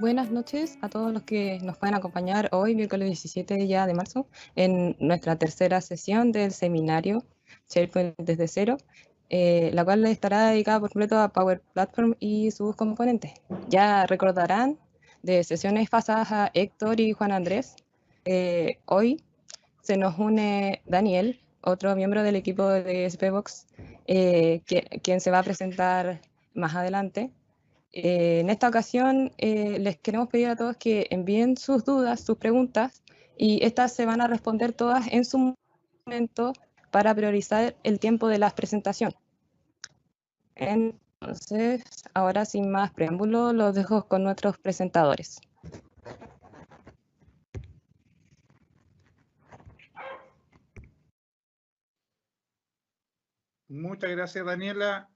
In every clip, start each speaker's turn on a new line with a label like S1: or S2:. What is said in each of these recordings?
S1: Buenas noches a todos los que nos pueden acompañar hoy, miércoles 17 ya de marzo, en nuestra tercera sesión del seminario SharePoint desde cero, la cual estará dedicada por completo a Power Platform y sus componentes. Ya recordarán de sesiones pasadas a Héctor y Juan Andrés. Hoy se nos une Daniel, otro miembro del equipo de SPVox, quien se va a presentar más adelante. En esta ocasión les queremos pedir a todos que envíen sus dudas, sus preguntas, y estas se van a responder todas en su momento para priorizar el tiempo de la presentación. Entonces, ahora sin más preámbulo, los dejo con nuestros presentadores.
S2: Muchas gracias, Daniela.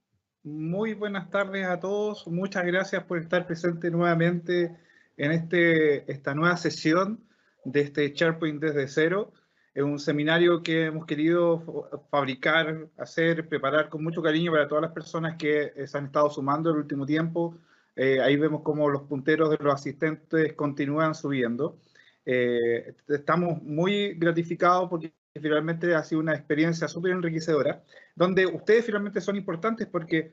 S2: Muy buenas tardes a todos. Muchas gracias por estar presente nuevamente en esta nueva sesión de este SharePoint desde cero. Es un seminario que hemos querido fabricar, hacer, preparar con mucho cariño para todas las personas que se han estado sumando en el último tiempo. Ahí vemos cómo los punteros de los asistentes continúan subiendo. Estamos muy gratificados porque finalmente ha sido una experiencia súper enriquecedora, donde ustedes finalmente son importantes porque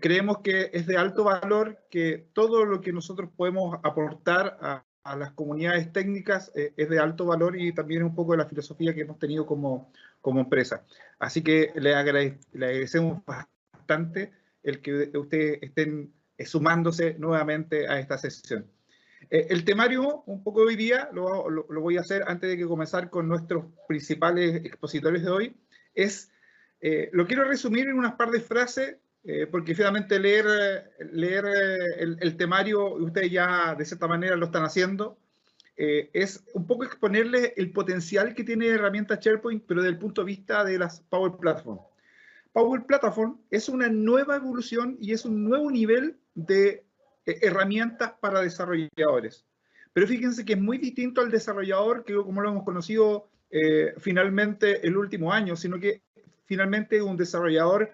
S2: creemos que es de alto valor que todo lo que nosotros podemos aportar a las comunidades técnicas es de alto valor y también un poco de la filosofía que hemos tenido como empresa. Así que le agradecemos bastante el que ustedes estén sumándose nuevamente a esta sesión. El temario, un poco hoy día, lo voy a hacer antes de que comenzar con nuestros principales expositores de hoy, lo quiero resumir en unas par de frases, porque finalmente leer el temario, y ustedes ya de cierta manera lo están haciendo, es un poco exponerles el potencial que tiene herramienta SharePoint, pero desde el punto de vista de las Power Platform. Power Platform es una nueva evolución y es un nuevo nivel de herramientas para desarrolladores. Pero fíjense que es muy distinto al desarrollador que como lo hemos conocido finalmente el último año, sino que finalmente es un desarrollador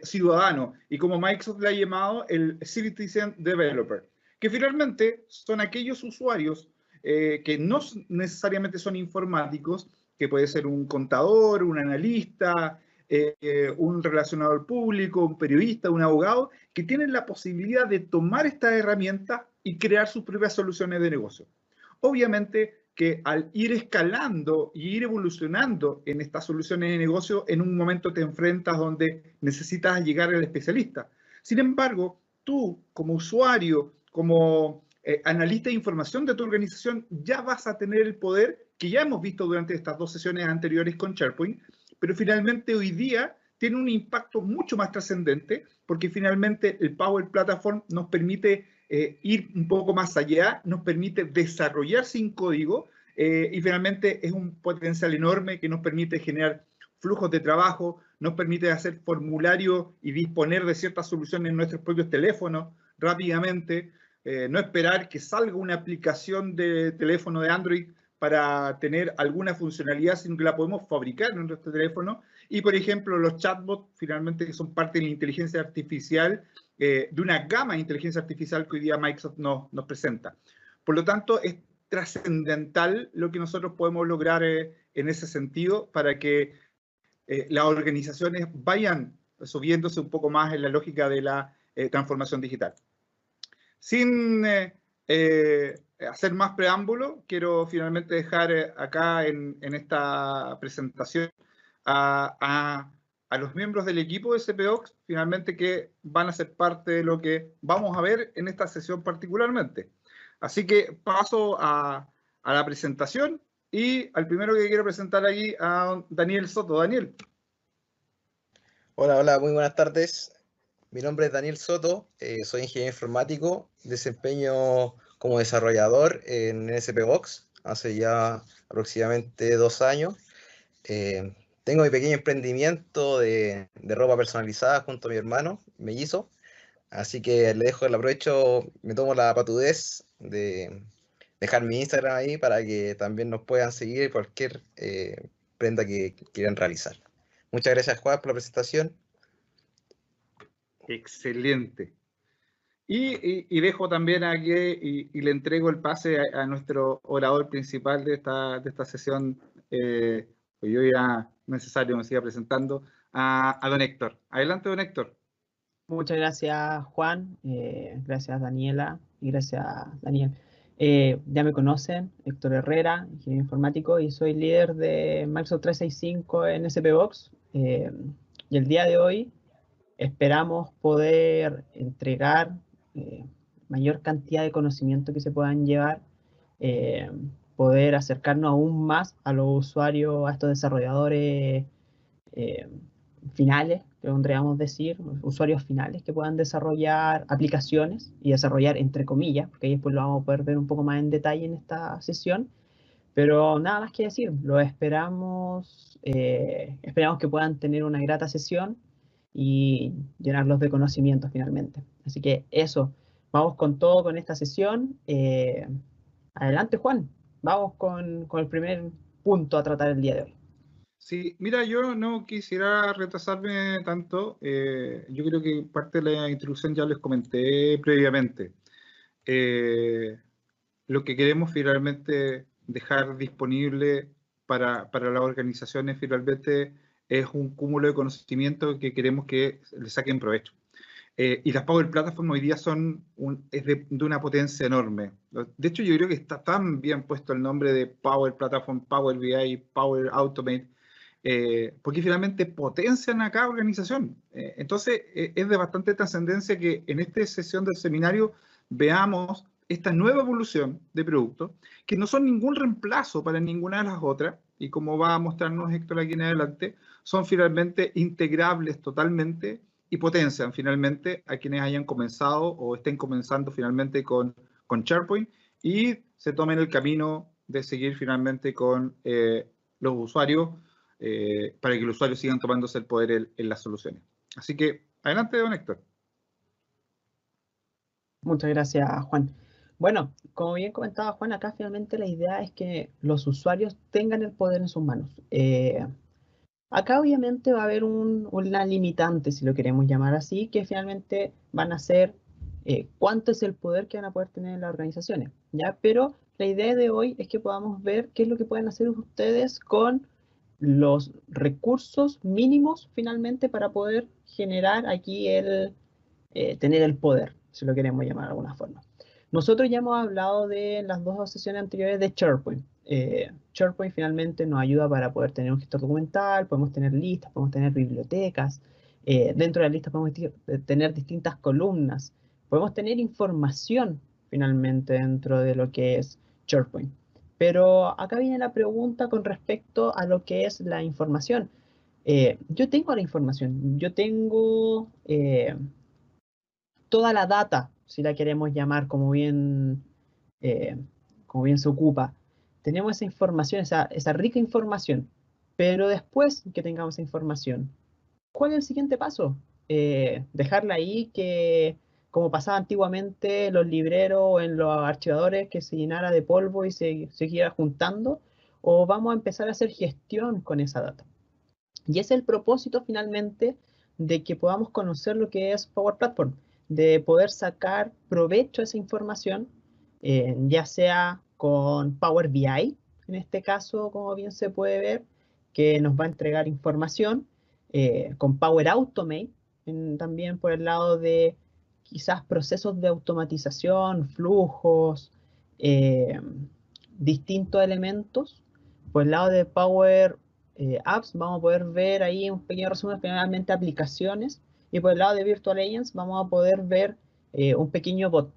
S2: ciudadano y como Microsoft le ha llamado el Citizen Developer, que finalmente son aquellos usuarios que no necesariamente son informáticos, que puede ser un contador, un analista, un relacionador público, un periodista, un abogado, que tienen la posibilidad de tomar estas herramientas y crear sus propias soluciones de negocio. Obviamente que al ir escalando y ir evolucionando en estas soluciones de negocio, en un momento te enfrentas donde necesitas llegar al especialista. Sin embargo, tú como usuario, como analista de información de tu organización, ya vas a tener el poder que ya hemos visto durante estas dos sesiones anteriores con SharePoint, pero finalmente hoy día tiene un impacto mucho más trascendente porque finalmente el Power Platform nos permite ir un poco más allá, nos permite desarrollar sin código y finalmente es un potencial enorme que nos permite generar flujos de trabajo, nos permite hacer formularios y disponer de ciertas soluciones en nuestros propios teléfonos rápidamente, no esperar que salga una aplicación de teléfono de Android para tener alguna funcionalidad, sino que la podemos fabricar en nuestro teléfono. Y, por ejemplo, los chatbots, finalmente, que son parte de la inteligencia artificial, de una gama de inteligencia artificial que hoy día Microsoft nos presenta. Por lo tanto, es trascendental lo que nosotros podemos lograr en ese sentido para que las organizaciones vayan subiéndose un poco más en la lógica de la transformación digital. Sin hacer más preámbulo, quiero finalmente dejar acá en esta presentación a los miembros del equipo de SPVox, finalmente que van a ser parte de lo que vamos a ver en esta sesión particularmente. Así que paso a la presentación y al primero que quiero presentar aquí a Daniel Soto. Daniel.
S3: Hola, muy buenas tardes. Mi nombre es Daniel Soto, soy ingeniero informático, desempeño como desarrollador en SPVox hace ya aproximadamente 2 años. Tengo mi pequeño emprendimiento de ropa personalizada junto a mi hermano, mellizo, así que le dejo el aprovecho, me tomo la patudez de dejar mi Instagram ahí para que también nos puedan seguir cualquier prenda que quieran realizar. Muchas gracias, Juan, por la presentación.
S2: Excelente. Y dejo también aquí y le entrego el pase a nuestro orador principal de esta sesión, pues hoy ya necesario me siga presentando, a don Héctor. Adelante, don Héctor.
S4: Muchas gracias, Juan. Gracias, Daniela. Y gracias, Daniel. Ya me conocen, Héctor Herrera, ingeniero informático, y soy líder de Microsoft 365 en SP Box. Y el día de hoy esperamos poder entregar mayor cantidad de conocimiento que se puedan llevar, poder acercarnos aún más a los usuarios, a estos desarrolladores finales, que podríamos decir, usuarios finales que puedan desarrollar aplicaciones y desarrollar entre comillas, porque ahí después lo vamos a poder ver un poco más en detalle en esta sesión. Pero nada más que decir, lo esperamos, esperamos que puedan tener una grata sesión y llenarlos de conocimiento finalmente. Así que eso, vamos con todo con esta sesión. Adelante, Juan, vamos con el primer punto a tratar el día de hoy.
S2: Sí, mira, yo no quisiera retrasarme tanto. Yo creo que parte de la introducción ya les comenté previamente. Lo que queremos finalmente dejar disponible para las organizaciones finalmente es un cúmulo de conocimiento que queremos que le saquen provecho. Y las Power Platform hoy día es de una potencia enorme. De hecho, yo creo que está tan bien puesto el nombre de Power Platform, Power BI, Power Automate, porque finalmente potencian a cada organización. Entonces, es de bastante trascendencia que en esta sesión del seminario veamos esta nueva evolución de productos, que no son ningún reemplazo para ninguna de las otras, y como va a mostrarnos Héctor aquí en adelante, son finalmente integrables totalmente y potencian finalmente a quienes hayan comenzado o estén comenzando finalmente con SharePoint y se tomen el camino de seguir finalmente con los usuarios para que los usuarios sigan tomándose el poder en las soluciones. Así que, adelante, don Héctor.
S4: Muchas gracias, Juan. Bueno, como bien comentaba Juan, acá finalmente la idea es que los usuarios tengan el poder en sus manos. Acá obviamente va a haber una limitante, si lo queremos llamar así, que finalmente van a ser cuánto es el poder que van a poder tener las organizaciones, ¿ya? Pero la idea de hoy es que podamos ver qué es lo que pueden hacer ustedes con los recursos mínimos finalmente para poder generar aquí tener el poder, si lo queremos llamar de alguna forma. Nosotros ya hemos hablado de las dos sesiones anteriores de SharePoint. SharePoint finalmente nos ayuda para poder tener un gestor documental, podemos tener listas, podemos tener bibliotecas. Dentro de las listas podemos tener distintas columnas. Podemos tener información finalmente dentro de lo que es SharePoint. Pero acá viene la pregunta con respecto a lo que es la información. Yo tengo la información, yo tengo toda la data, si la queremos llamar como bien se ocupa. Tenemos esa información, esa rica información, pero después que tengamos esa información, ¿cuál es el siguiente paso? Dejarla ahí que, como pasaba antiguamente, los libreros o en los archivadores, que se llenara de polvo y se siguiera juntando, o vamos a empezar a hacer gestión con esa data. Y es el propósito finalmente de que podamos conocer lo que es Power Platform, de poder sacar provecho a esa información, ya sea con Power BI, en este caso, como bien se puede ver, que nos va a entregar información, con Power Automate, también por el lado de quizás procesos de automatización, flujos, distintos elementos. Por el lado de Power Apps vamos a poder ver ahí un pequeño resumen, generalmente aplicaciones, y por el lado de Virtual Agents vamos a poder ver un pequeño bot.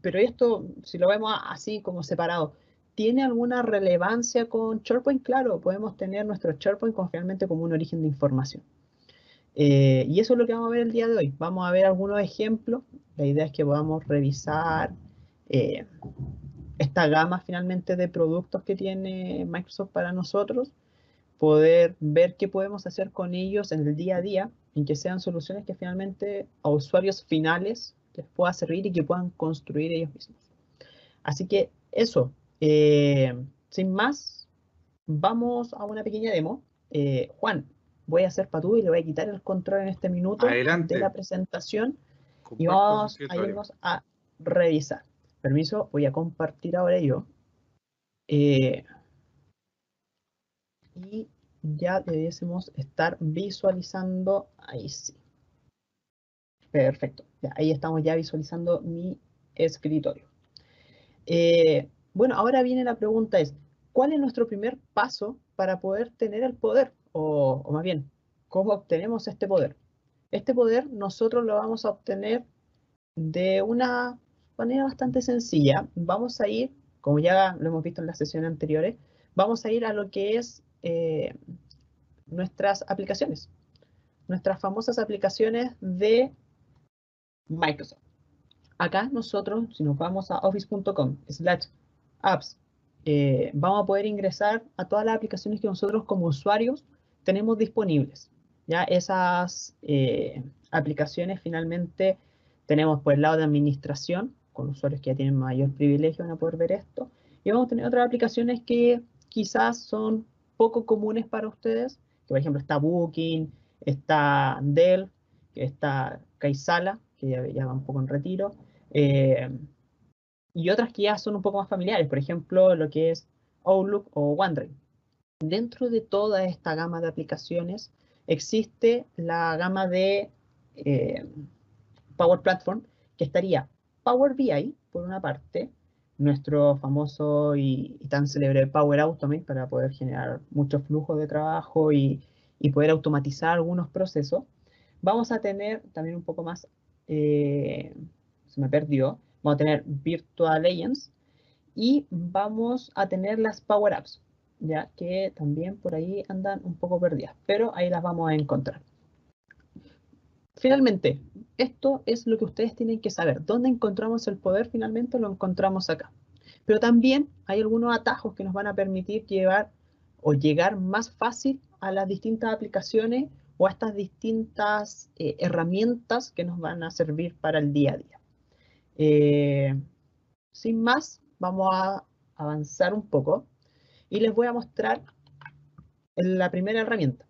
S4: Pero esto, si lo vemos así como separado, ¿tiene alguna relevancia con SharePoint? Claro, podemos tener nuestro SharePoint finalmente como un origen de información. Y eso es lo que vamos a ver el día de hoy. Vamos a ver algunos ejemplos. La idea es que podamos revisar esta gama finalmente de productos que tiene Microsoft para nosotros, poder ver qué podemos hacer con ellos en el día a día, y que sean soluciones que finalmente a usuarios finales les pueda servir y que puedan construir ellos mismos. Así que eso, sin más, vamos a una pequeña demo. Juan, voy a hacer patú y le voy a quitar el control en este minuto.
S2: Adelante.
S4: De la presentación. Y vamos a irnos a revisar. Permiso, voy a compartir ahora yo. Y ya debiésemos estar visualizando. Ahí sí. Perfecto. Ya, ahí estamos ya visualizando mi escritorio. Bueno, ahora viene la pregunta es, ¿cuál es nuestro primer paso para poder tener el poder? O más bien, ¿cómo obtenemos este poder? Este poder nosotros lo vamos a obtener de una manera bastante sencilla. Vamos a ir, como ya lo hemos visto en las sesiones anteriores, vamos a ir a lo que es nuestras aplicaciones, nuestras famosas aplicaciones de Microsoft. Acá nosotros, si nos vamos a office.com/apps, vamos a poder ingresar a todas las aplicaciones que nosotros como usuarios tenemos disponibles. Ya esas aplicaciones finalmente tenemos por el lado de administración, con usuarios que ya tienen mayor privilegio van a poder ver esto. Y vamos a tener otras aplicaciones que quizás son poco comunes para ustedes, que por ejemplo está Booking, está Dell, está Kaisala, que ya va un poco en retiro, y otras que ya son un poco más familiares, por ejemplo, lo que es Outlook o OneDrive. Dentro de toda esta gama de aplicaciones existe la gama de Power Platform, que estaría Power BI, por una parte, nuestro famoso y tan célebre Power Automate para poder generar mucho flujo de trabajo y poder automatizar algunos procesos. Vamos a tener también un poco más, se me perdió, vamos a tener Virtual Agents y vamos a tener las Power Apps, ya que también por ahí andan un poco perdidas, pero ahí las vamos a encontrar. Finalmente, esto es lo que ustedes tienen que saber. ¿Dónde encontramos el poder? Finalmente lo encontramos acá. Pero también hay algunos atajos que nos van a permitir llevar o llegar más fácil a las distintas aplicaciones o a estas distintas herramientas que nos van a servir para el día a día. Sin más, vamos a avanzar un poco y les voy a mostrar la primera herramienta.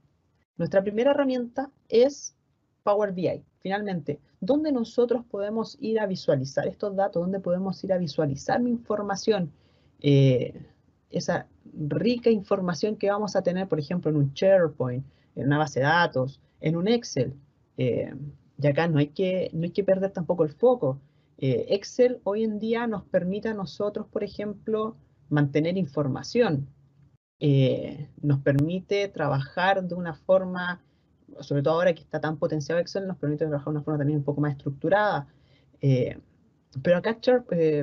S4: Nuestra primera herramienta es Power BI. Finalmente, ¿dónde nosotros podemos ir a visualizar estos datos? ¿Dónde podemos ir a visualizar mi información? Esa rica información que vamos a tener, por ejemplo, en un SharePoint, en una base de datos, en un Excel. Y acá no hay que perder tampoco el foco. Excel hoy en día nos permite a nosotros, por ejemplo, mantener información. Nos permite trabajar de una forma, sobre todo ahora que está tan potenciado Excel, nos permite trabajar de una forma también un poco más estructurada. Pero acá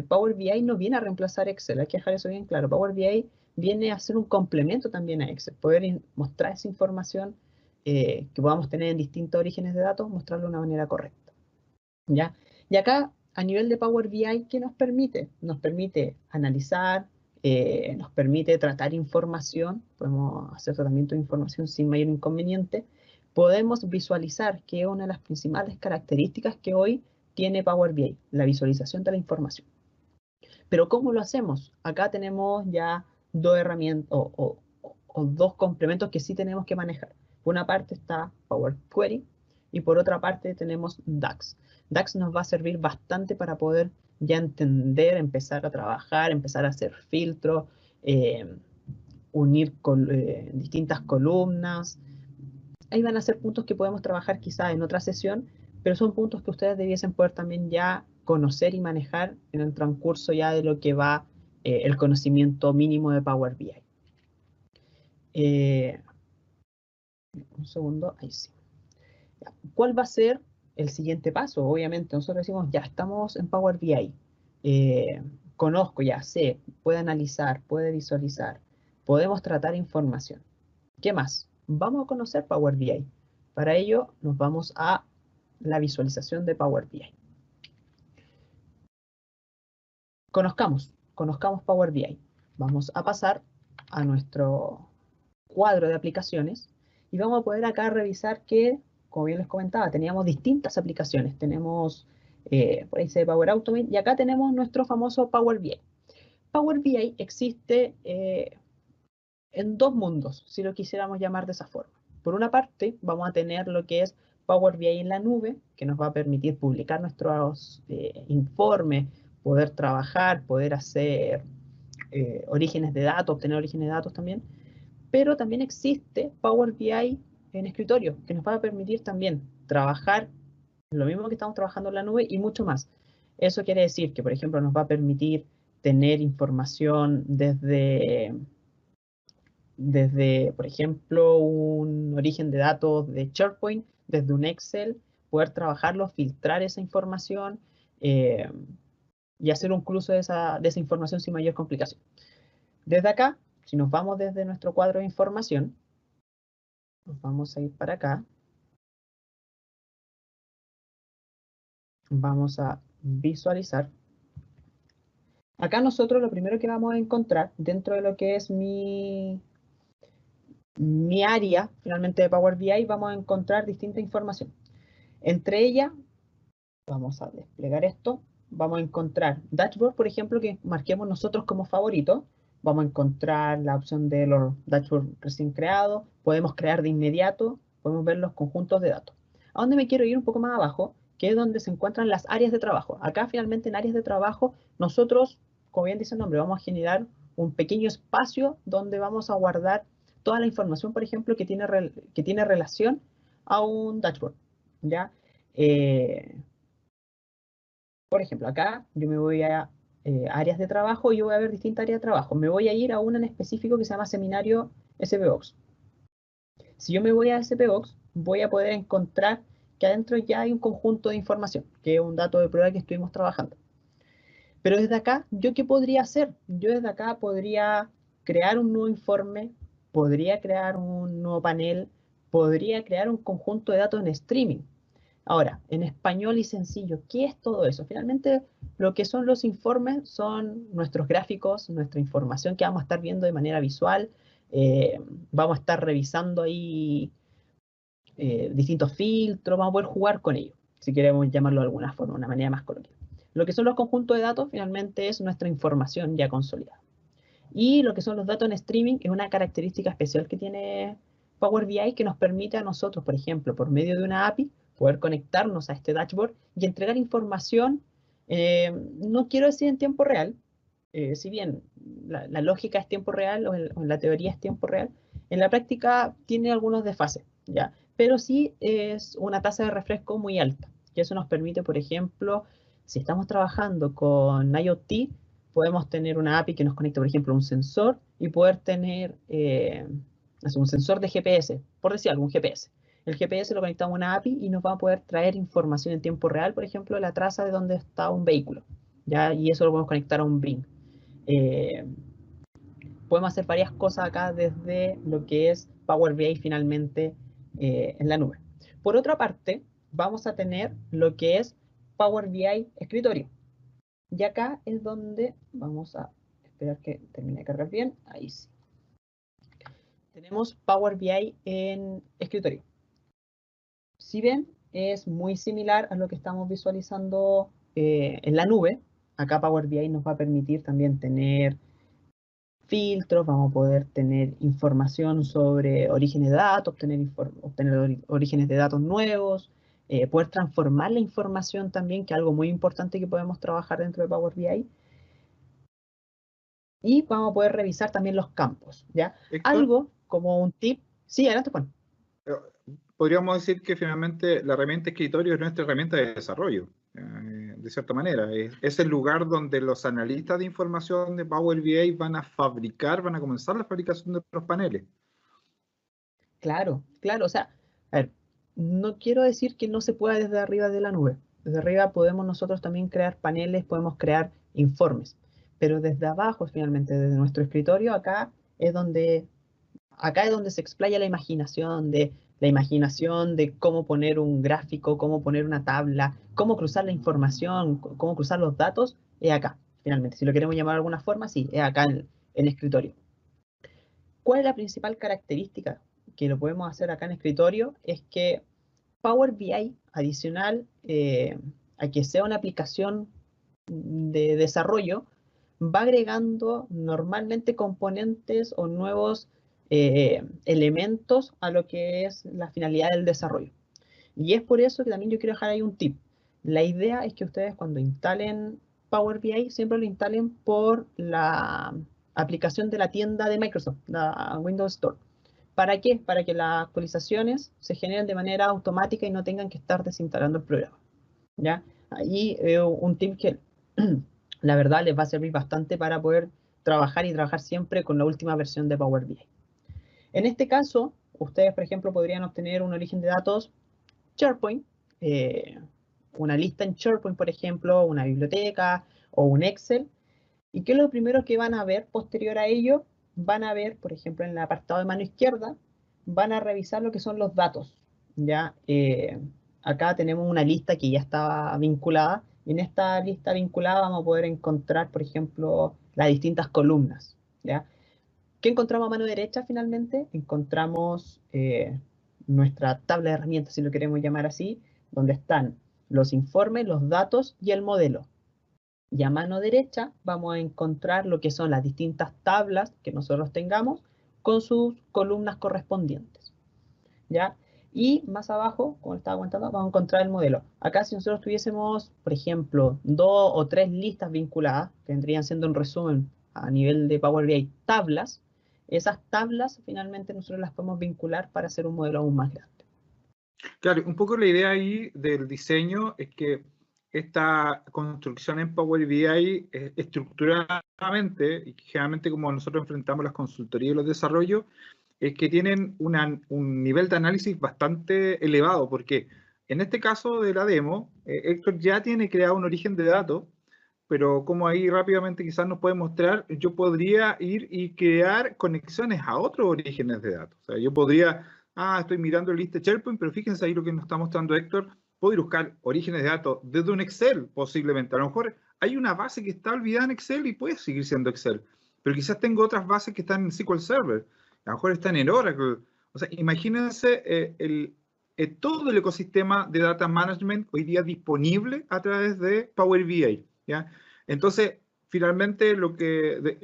S4: Power BI no viene a reemplazar Excel, hay que dejar eso bien claro. Power BI viene a ser un complemento también a Excel, poder mostrar esa información que podamos tener en distintos orígenes de datos, mostrarlo de una manera correcta. ¿Ya? Y acá, a nivel de Power BI, ¿qué nos permite? Nos permite analizar, nos permite tratar información, podemos hacer tratamiento de información sin mayor inconveniente, podemos visualizar, que es una de las principales características que hoy tiene Power BI, la visualización de la información. Pero ¿cómo lo hacemos? Acá tenemos ya dos herramientas o dos complementos que sí tenemos que manejar. Por una parte está Power Query y por otra parte tenemos DAX. DAX nos va a servir bastante para poder ya entender, empezar a trabajar, empezar a hacer filtros, unir distintas columnas. Ahí van a ser puntos que podemos trabajar quizá en otra sesión, pero son puntos que ustedes debiesen poder también ya conocer y manejar en el transcurso ya de lo que va el conocimiento mínimo de Power BI. Un segundo, ahí sí. ¿Cuál va a ser el siguiente paso? Obviamente nosotros decimos, ya estamos en Power BI. Conozco, ya sé, puede analizar, puede visualizar, podemos tratar información. ¿Qué más? Vamos a conocer Power BI. Para ello nos vamos a la visualización de Power BI. Conozcamos Power BI. Vamos a pasar a nuestro cuadro de aplicaciones y vamos a poder acá revisar que, como bien les comentaba, teníamos distintas aplicaciones. Tenemos, por ahí dice Power Automate, y acá tenemos nuestro famoso Power BI. Power BI existe en dos mundos, si lo quisiéramos llamar de esa forma. Por una parte, vamos a tener lo que es Power BI en la nube, que nos va a permitir publicar nuestros informes, poder trabajar, poder hacer orígenes de datos, obtener orígenes de datos también. Pero también existe Power BI en escritorio, que nos va a permitir también trabajar lo mismo que estamos trabajando en la nube y mucho más. Eso quiere decir que, por ejemplo, nos va a permitir tener información desde, por ejemplo, un origen de datos de SharePoint, desde un Excel, poder trabajarlo, filtrar esa información y hacer un cruce de esa información sin mayor complicación. Desde acá, si nos vamos desde nuestro cuadro de información, nos vamos a ir para acá. Vamos a visualizar. Acá nosotros lo primero que vamos a encontrar dentro de lo que es mi área, finalmente de Power BI, vamos a encontrar distinta información. Entre ellas, vamos a desplegar esto, vamos a encontrar dashboard, por ejemplo, que marquemos nosotros como favorito. Vamos a encontrar la opción de los dashboards recién creados, podemos crear de inmediato, podemos ver los conjuntos de datos. A donde me quiero ir un poco más abajo, que es donde se encuentran las áreas de trabajo. Acá finalmente en áreas de trabajo, nosotros, como bien dice el nombre, vamos a generar un pequeño espacio donde vamos a guardar toda la información, por ejemplo, que tiene relación a un dashboard, ¿ya? Por ejemplo, acá yo me voy a áreas de trabajo y yo voy a ver distintas áreas de trabajo. Me voy a ir a una en específico que se llama Seminario SPBox. Si yo me voy a SPBox, voy a poder encontrar que adentro ya hay un conjunto de información, que es un dato de prueba que estuvimos trabajando. Pero desde acá, ¿yo qué podría hacer? Yo desde acá podría crear un nuevo informe, podría crear un nuevo panel, podría crear un conjunto de datos en streaming. Ahora, en español y sencillo, ¿qué es todo eso? Finalmente, lo que son los informes son nuestros gráficos, nuestra información que vamos a estar viendo de manera visual. Vamos a estar revisando ahí distintos filtros, vamos a poder jugar con ellos, si queremos llamarlo de alguna forma, de una manera más coloquial. Lo que son los conjuntos de datos, finalmente, es nuestra información ya consolidada. Y lo que son los datos en streaming es una característica especial que tiene Power BI que nos permite a nosotros, por ejemplo, por medio de una API, poder conectarnos a este dashboard y entregar información, no quiero decir en tiempo real, si bien la lógica es tiempo real o en la teoría es tiempo real, en la práctica tiene algunos desfases, ¿ya? Pero sí es una tasa de refresco muy alta, y eso nos permite, por ejemplo, si estamos trabajando con IoT, podemos tener una API que nos conecte, por ejemplo, a un sensor y poder tener un sensor de GPS, por decir algo, un GPS. El GPS lo conectamos a una API y nos va a poder traer información en tiempo real, por ejemplo, de la traza de dónde está un vehículo, ¿ya? Y eso lo podemos conectar a un Bing. Podemos hacer varias cosas acá desde lo que es Power BI finalmente en la nube. Por otra parte, vamos a tener lo que es Power BI escritorio. Y acá es donde vamos a esperar que termine de cargar bien. Ahí sí. Tenemos Power BI en escritorio. Si bien es muy similar a lo que estamos visualizando en la nube, acá Power BI nos va a permitir también tener filtros, vamos a poder tener información sobre orígenes de datos, obtener orígenes de datos nuevos, poder transformar la información también, que es algo muy importante que podemos trabajar dentro de Power BI. Y vamos a poder revisar también los campos, ¿ya?
S2: Héctor,
S4: Algo como un tip. Sí, adelante, Juan.
S2: podríamos decir que finalmente la herramienta escritorio es nuestra herramienta de desarrollo, de cierta manera. Es el lugar donde los analistas de información de Power BI van a comenzar la fabricación de los paneles.
S4: Claro, claro. O sea, a ver, no quiero decir que no se pueda desde arriba de la nube. Desde arriba podemos nosotros también crear paneles, podemos crear informes. Pero desde abajo, finalmente, desde nuestro escritorio, acá es donde se explaya la imaginación de cómo poner un gráfico, cómo poner una tabla, cómo cruzar la información, cómo cruzar los datos, es acá, finalmente. Si lo queremos llamar de alguna forma, sí, es acá en el escritorio. ¿Cuál es la principal característica que lo podemos hacer acá en escritorio? Es que Power BI, adicional a que sea una aplicación de desarrollo, va agregando normalmente componentes o nuevos elementos a lo que es la finalidad del desarrollo. Y es por eso que también yo quiero dejar ahí un tip. La idea es que ustedes cuando instalen Power BI siempre lo instalen por la aplicación de la tienda de Microsoft, la Windows Store. ¿Para qué? Para que las actualizaciones se generen de manera automática y no tengan que estar desinstalando el programa. ¿Ya? Ahí un tip que la verdad les va a servir bastante para poder trabajar y trabajar siempre con la última versión de Power BI. En este caso, ustedes, por ejemplo, podrían obtener un origen de datos SharePoint, una lista en SharePoint, por ejemplo, una biblioteca o un Excel. ¿Y qué es lo primero que van a ver posterior a ello? Van a ver, por ejemplo, en el apartado de mano izquierda, van a revisar lo que son los datos. ¿Ya? Acá tenemos una lista que ya estaba vinculada. Y en esta lista vinculada vamos a poder encontrar, por ejemplo, las distintas columnas. ¿Ya? ¿Qué encontramos a mano derecha finalmente? Encontramos nuestra tabla de herramientas, si lo queremos llamar así, donde están los informes, los datos y el modelo. Y a mano derecha vamos a encontrar lo que son las distintas tablas que nosotros tengamos con sus columnas correspondientes. ¿Ya? Y más abajo, como estaba comentando, vamos a encontrar el modelo. Acá si nosotros tuviésemos, por ejemplo, 2 o 3 listas vinculadas, que vendrían siendo un resumen a nivel de Power BI, tablas, esas tablas finalmente nosotros las podemos vincular para hacer un modelo aún más grande.
S2: Claro, un poco la idea ahí del diseño es que esta construcción en Power BI estructuradamente, y generalmente como nosotros enfrentamos las consultorías y los desarrollos, es que tienen un nivel de análisis bastante elevado, porque en este caso de la demo, Héctor ya tiene creado un origen de datos, pero como ahí rápidamente quizás nos puede mostrar, yo podría ir y crear conexiones a otros orígenes de datos. O sea, yo podría, estoy mirando el lista de SharePoint, pero fíjense ahí lo que nos está mostrando Héctor, puedo ir a buscar orígenes de datos desde un Excel, posiblemente. A lo mejor hay una base que está olvidada en Excel y puede seguir siendo Excel, pero quizás tengo otras bases que están en SQL Server, a lo mejor están en Oracle. O sea, imagínense todo el ecosistema de data management hoy día disponible a través de Power BI. ¿Ya? Entonces, finalmente lo que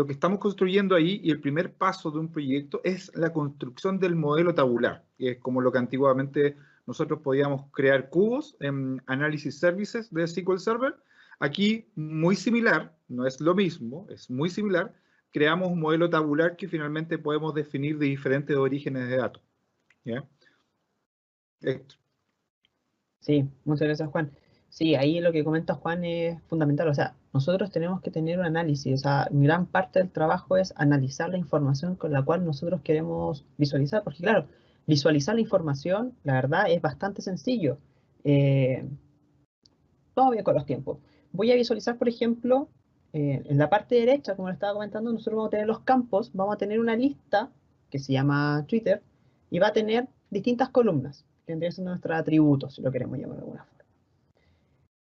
S2: estamos construyendo ahí y el primer paso de un proyecto es la construcción del modelo tabular, que es como lo que antiguamente nosotros podíamos crear cubos en Analysis Services de SQL Server. Aquí, muy similar, no es lo mismo, es muy similar, creamos un modelo tabular que finalmente podemos definir de diferentes orígenes de datos. ¿Ya?
S4: Sí, muchas gracias, Juan. Sí, ahí lo que comenta Juan es fundamental. O sea, nosotros tenemos que tener un análisis. O sea, gran parte del trabajo es analizar la información con la cual nosotros queremos visualizar. Porque, claro, visualizar la información, la verdad, es bastante sencillo. Vamos bien con los tiempos. Voy a visualizar, por ejemplo, en la parte derecha, como le estaba comentando, nosotros vamos a tener los campos, vamos a tener una lista que se llama Twitter y va a tener distintas columnas, que vendrían siendo nuestros atributos, si lo queremos llamar de alguna forma.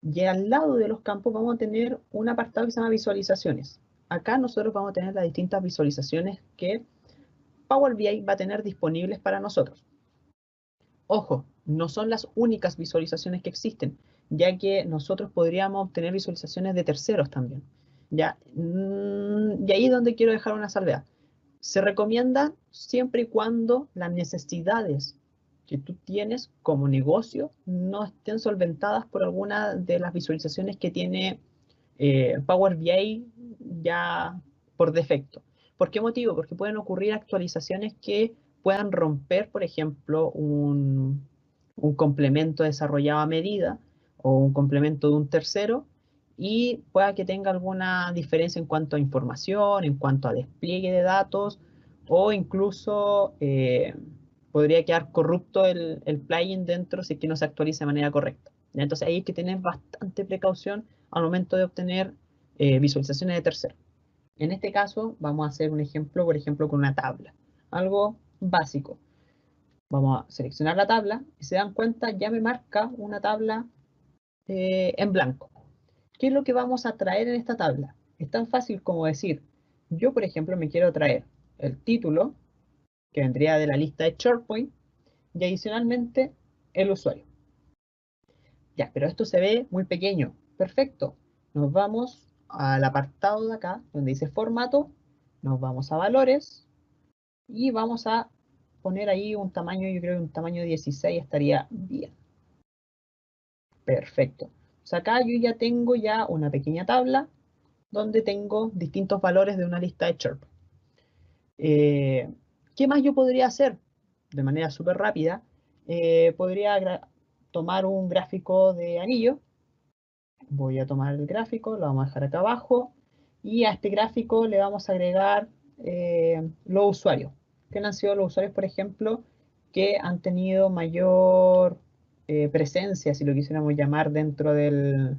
S4: Y al lado de los campos vamos a tener un apartado que se llama visualizaciones. Acá nosotros vamos a tener las distintas visualizaciones que Power BI va a tener disponibles para nosotros. Ojo, no son las únicas visualizaciones que existen, ya que nosotros podríamos obtener visualizaciones de terceros también. ¿Ya? Y ahí es donde quiero dejar una salvedad. Se recomienda siempre y cuando las necesidades que tú tienes como negocio no estén solventadas por alguna de las visualizaciones que tiene Power BI ya por defecto. ¿Por qué motivo? Porque pueden ocurrir actualizaciones que puedan romper, por ejemplo, un complemento desarrollado a medida o un complemento de un tercero y pueda que tenga alguna diferencia en cuanto a información, en cuanto a despliegue de datos o incluso podría quedar corrupto el plugin dentro si es que no se actualiza de manera correcta. ¿Ya? Entonces ahí hay que tener bastante precaución al momento de obtener visualizaciones de terceros. En este caso vamos a hacer un ejemplo, por ejemplo, con una tabla. Algo básico. Vamos a seleccionar la tabla y se dan cuenta ya me marca una tabla en blanco. ¿Qué es lo que vamos a traer en esta tabla? Es tan fácil como decir, yo por ejemplo me quiero traer el título, que vendría de la lista de SharePoint, y adicionalmente el usuario. Ya, pero esto se ve muy pequeño. Perfecto. Nos vamos al apartado de acá, donde dice formato, nos vamos a valores y vamos a poner ahí un tamaño, yo creo que un tamaño 16 estaría bien. Perfecto. O sea, acá yo ya tengo una pequeña tabla donde tengo distintos valores de una lista de Chirp. ¿Qué más yo podría hacer? De manera súper rápida, podría tomar un gráfico de anillo. Voy a tomar el gráfico, lo vamos a dejar acá abajo, y a este gráfico le vamos a agregar los usuarios. ¿Quiénes han sido los usuarios, por ejemplo, que han tenido mayor presencia, si lo quisiéramos llamar, dentro de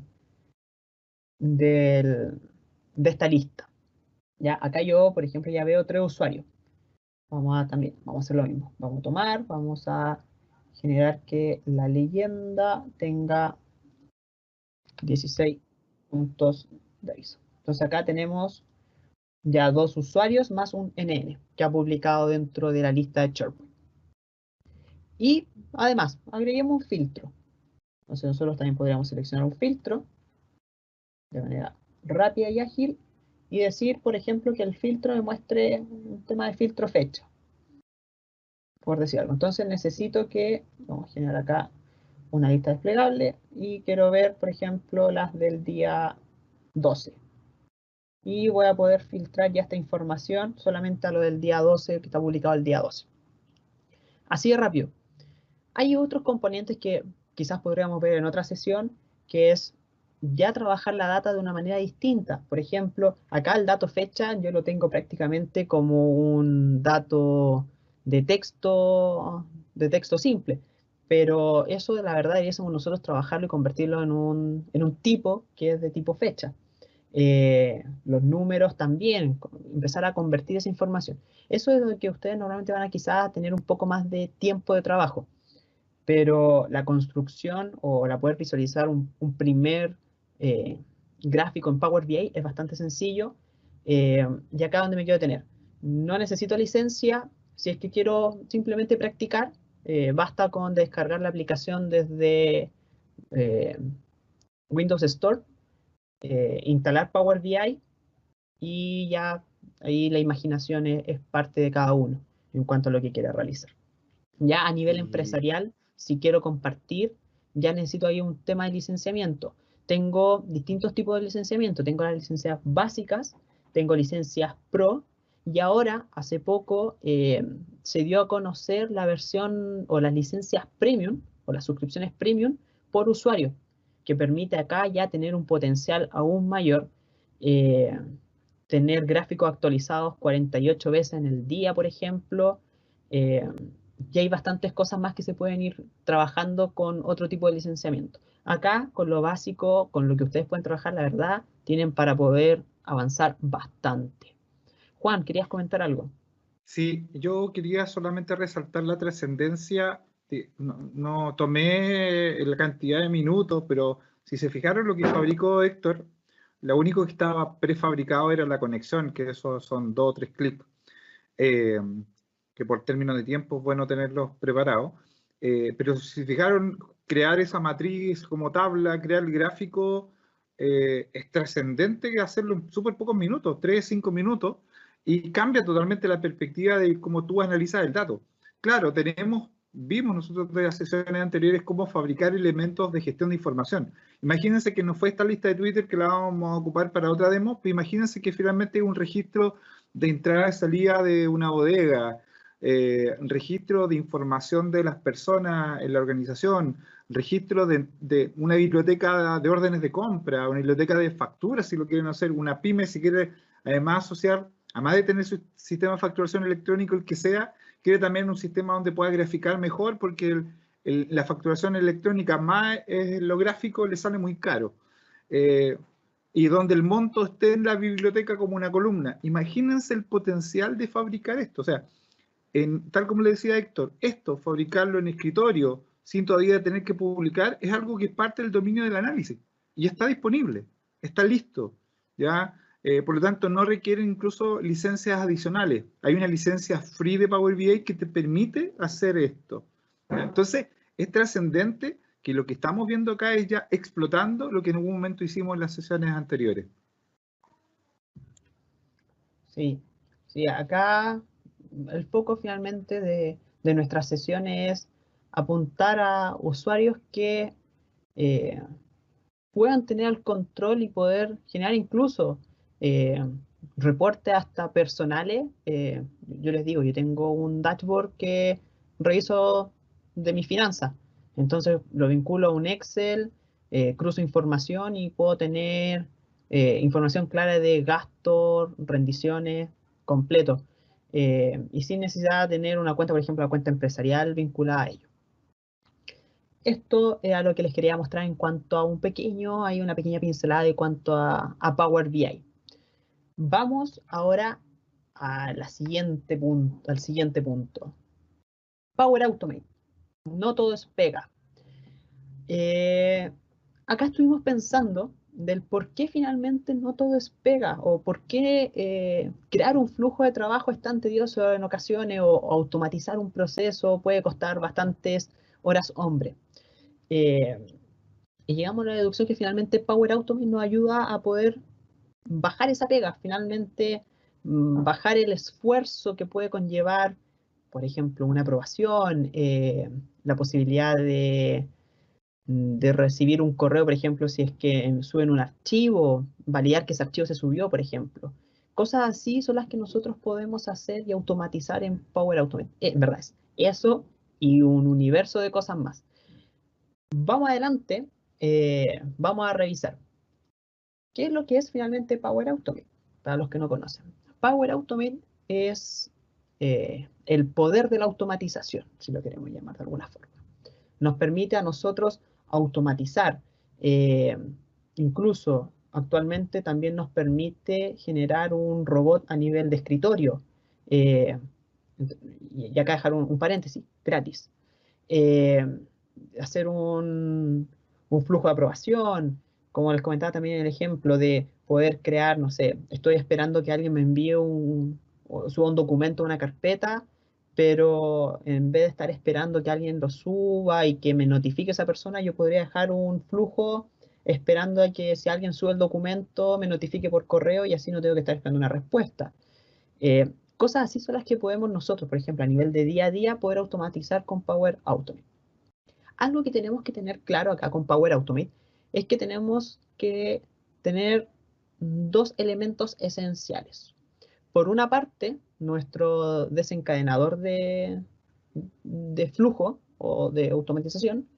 S4: esta lista? Ya, acá yo, por ejemplo, ya veo 3 usuarios. Vamos a hacer lo mismo. Vamos a generar que la leyenda tenga 16 puntos de aviso. Entonces acá tenemos ya 2 usuarios más un NN que ha publicado dentro de la lista de SharePoint. Y además, agreguemos un filtro. Entonces nosotros también podríamos seleccionar un filtro de manera rápida y ágil y decir, por ejemplo, que el filtro me muestre un tema de filtro fecha, por decir algo. Entonces necesito que, vamos a generar acá una lista desplegable y quiero ver, por ejemplo, las del día 12. Y voy a poder filtrar ya esta información solamente a lo del día 12, que está publicado el día 12. Así de rápido. Hay otros componentes que quizás podríamos ver en otra sesión, que es ya trabajar la data de una manera distinta. Por ejemplo, acá el dato fecha yo lo tengo prácticamente como un dato de texto simple. Pero eso, la verdad, deberíamos nosotros trabajarlo y convertirlo en un tipo que es de tipo fecha. Los números también, empezar a convertir esa información. Eso es lo que ustedes normalmente van a quizás tener un poco más de tiempo de trabajo, pero la construcción o la poder visualizar un primer gráfico en Power BI es bastante sencillo. Y acá donde me quiero detener. No necesito licencia, si es que quiero simplemente practicar, basta con descargar la aplicación desde Windows Store, instalar Power BI y ya ahí la imaginación es parte de cada uno en cuanto a lo que quiera realizar. Ya a nivel empresarial, si quiero compartir, ya necesito ahí un tema de licenciamiento. Tengo distintos tipos de licenciamiento. Tengo las licencias básicas, tengo licencias pro, y ahora, hace poco, se dio a conocer la versión o las licencias premium, o las suscripciones premium por usuario, que permite acá ya tener un potencial aún mayor, tener gráficos actualizados 48 veces en el día, por ejemplo, y hay bastantes cosas más que se pueden ir trabajando con otro tipo de licenciamiento. Acá, con lo básico, con lo que ustedes pueden trabajar, la verdad, tienen para poder avanzar bastante. Juan, ¿querías comentar algo?
S2: Sí, yo quería solamente resaltar la trascendencia. No tomé la cantidad de minutos, pero si se fijaron lo que fabricó Héctor, lo único que estaba prefabricado era la conexión, que eso son 2 o 3 clics, que por términos de tiempo es bueno tenerlos preparados. Pero si se fijaron, crear esa matriz como tabla, crear el gráfico, es trascendente que hacerlo en súper pocos minutos, 3, 5 minutos, y cambia totalmente la perspectiva de cómo tú analizas el dato. Claro, vimos nosotros de las sesiones anteriores cómo fabricar elementos de gestión de información. Imagínense que no fue esta lista de Twitter que la vamos a ocupar para otra demo, pero imagínense que finalmente es un registro de entrada y salida de una bodega, registro de información de las personas en la organización, registro de una biblioteca de órdenes de compra, una biblioteca de facturas si lo quieren hacer, una pyme si quiere además asociar, además de tener su sistema de facturación electrónico, el que sea, quiere también un sistema donde pueda graficar mejor, porque la facturación electrónica más lo gráfico le sale muy caro. Y donde el monto esté en la biblioteca como una columna. Imagínense el potencial de fabricar esto. O sea, tal como le decía Héctor, fabricarlo en escritorio, sin todavía tener que publicar, es algo que es parte del dominio del análisis. Y está disponible, está listo. ¿Ya? Por lo tanto, no requieren incluso licencias adicionales. Hay una licencia free de Power BI que te permite hacer esto. ¿Ya? Entonces, es trascendente que lo que estamos viendo acá es ya explotando lo que en algún momento hicimos en las sesiones anteriores.
S4: Sí, acá el foco finalmente de de nuestras sesiones es apuntar a usuarios que puedan tener el control y poder generar incluso reportes hasta personales. Yo les digo, yo tengo un dashboard que reviso de mis finanzas. Entonces lo vinculo a un Excel, cruzo información y puedo tener información clara de gastos, rendiciones, completo. Y sin necesidad de tener una cuenta, por ejemplo, la cuenta empresarial vinculada a ello. Esto era lo que les quería mostrar en cuanto a hay una pequeña pincelada en cuanto a Power BI. Vamos ahora al siguiente punto. Power Automate. No todo es pega. Acá estuvimos pensando del por qué finalmente no todo es pega o por qué crear un flujo de trabajo es tan tedioso en ocasiones o automatizar un proceso puede costar bastantes horas hombre. Y llegamos a la deducción que finalmente Power Automate nos ayuda a poder bajar esa pega, finalmente bajar el esfuerzo que puede conllevar, por ejemplo, una aprobación, la posibilidad de recibir un correo, por ejemplo, si es que suben un archivo, validar que ese archivo se subió, por ejemplo. Cosas así son las que nosotros podemos hacer y automatizar en Power Automate. ¿Verdad? Eso y un universo de cosas más. Vamos adelante, vamos a revisar. ¿Qué es lo que es finalmente Power Automate? Para los que no conocen. Power Automate es el poder de la automatización, si lo queremos llamar de alguna forma. Nos permite a nosotros automatizar. Incluso actualmente también nos permite generar un robot a nivel de escritorio. Y acá dejar un paréntesis, gratis. Hacer un flujo de aprobación, como les comentaba también el ejemplo de poder crear, no sé, estoy esperando que alguien me envíe o suba un documento a una carpeta, pero en vez de estar esperando que alguien lo suba y que me notifique esa persona, yo podría dejar un flujo esperando a que si alguien sube el documento me notifique por correo y así no tengo que estar esperando una respuesta. Cosas así son las que podemos nosotros, por ejemplo, a nivel de día a día, poder automatizar con Power Automate. Algo que tenemos que tener claro acá con Power Automate es que tenemos que tener dos elementos esenciales. Por una parte, nuestro desencadenador de flujo o de automatización,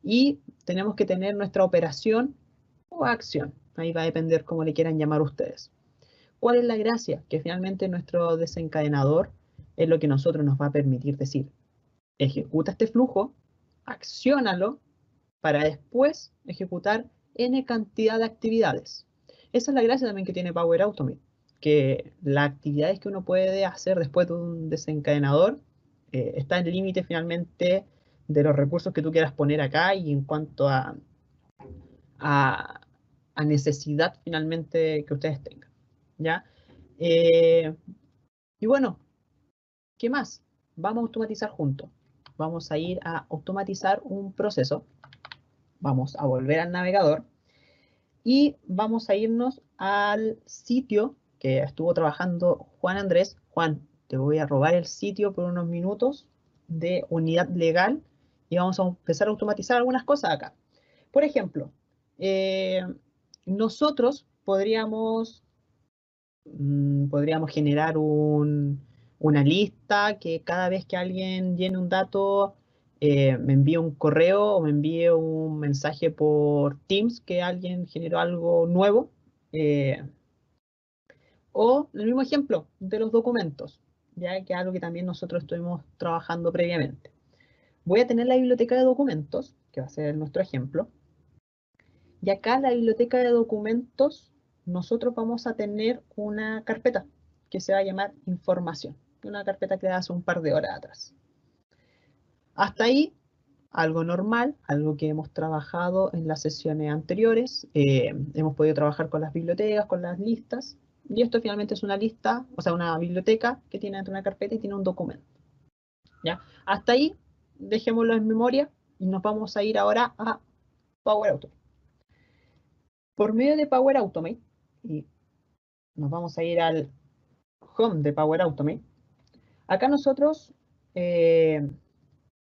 S4: y tenemos que tener nuestra operación o acción. Ahí va a depender cómo le quieran llamar ustedes. ¿Cuál es la gracia? Que finalmente nuestro desencadenador es lo que nosotros nos va a permitir decir, ejecuta este flujo, acciónalo, para después ejecutar N cantidad de actividades. Esa es la gracia también que tiene Power Automate, que las actividades que uno puede hacer después de un desencadenador está en el límite finalmente de los recursos que tú quieras poner acá y en cuanto a necesidad finalmente que ustedes tengan. ¿Ya? Y bueno, ¿qué más? Vamos a automatizar juntos. Vamos a ir a automatizar un proceso. Vamos a volver al navegador y vamos a irnos al sitio que estuvo trabajando Juan Andrés. Juan, te voy a robar el sitio por unos minutos de unidad legal y vamos a empezar a automatizar algunas cosas acá. Por ejemplo, nosotros podríamos generar una lista que cada vez que alguien llene un dato me envíe un correo o me envíe un mensaje por Teams que alguien generó algo nuevo. O el mismo ejemplo de los documentos, ya que es algo que también nosotros estuvimos trabajando previamente. Voy a tener la biblioteca de documentos, que va a ser nuestro ejemplo. Y acá en la biblioteca de documentos nosotros vamos a tener una carpeta que se va a llamar información. Una carpeta creada hace un par de horas atrás. Hasta ahí, algo normal, algo que hemos trabajado en las sesiones anteriores. Hemos podido trabajar con las bibliotecas, con las listas. Y esto finalmente es una lista, o sea, una biblioteca que tiene dentro de una carpeta y tiene un documento. ¿Ya? Hasta ahí, dejémoslo en memoria y nos vamos a ir ahora a Power Automate. Por medio de Power Automate, y nos vamos a ir al home de Power Automate, acá nosotros en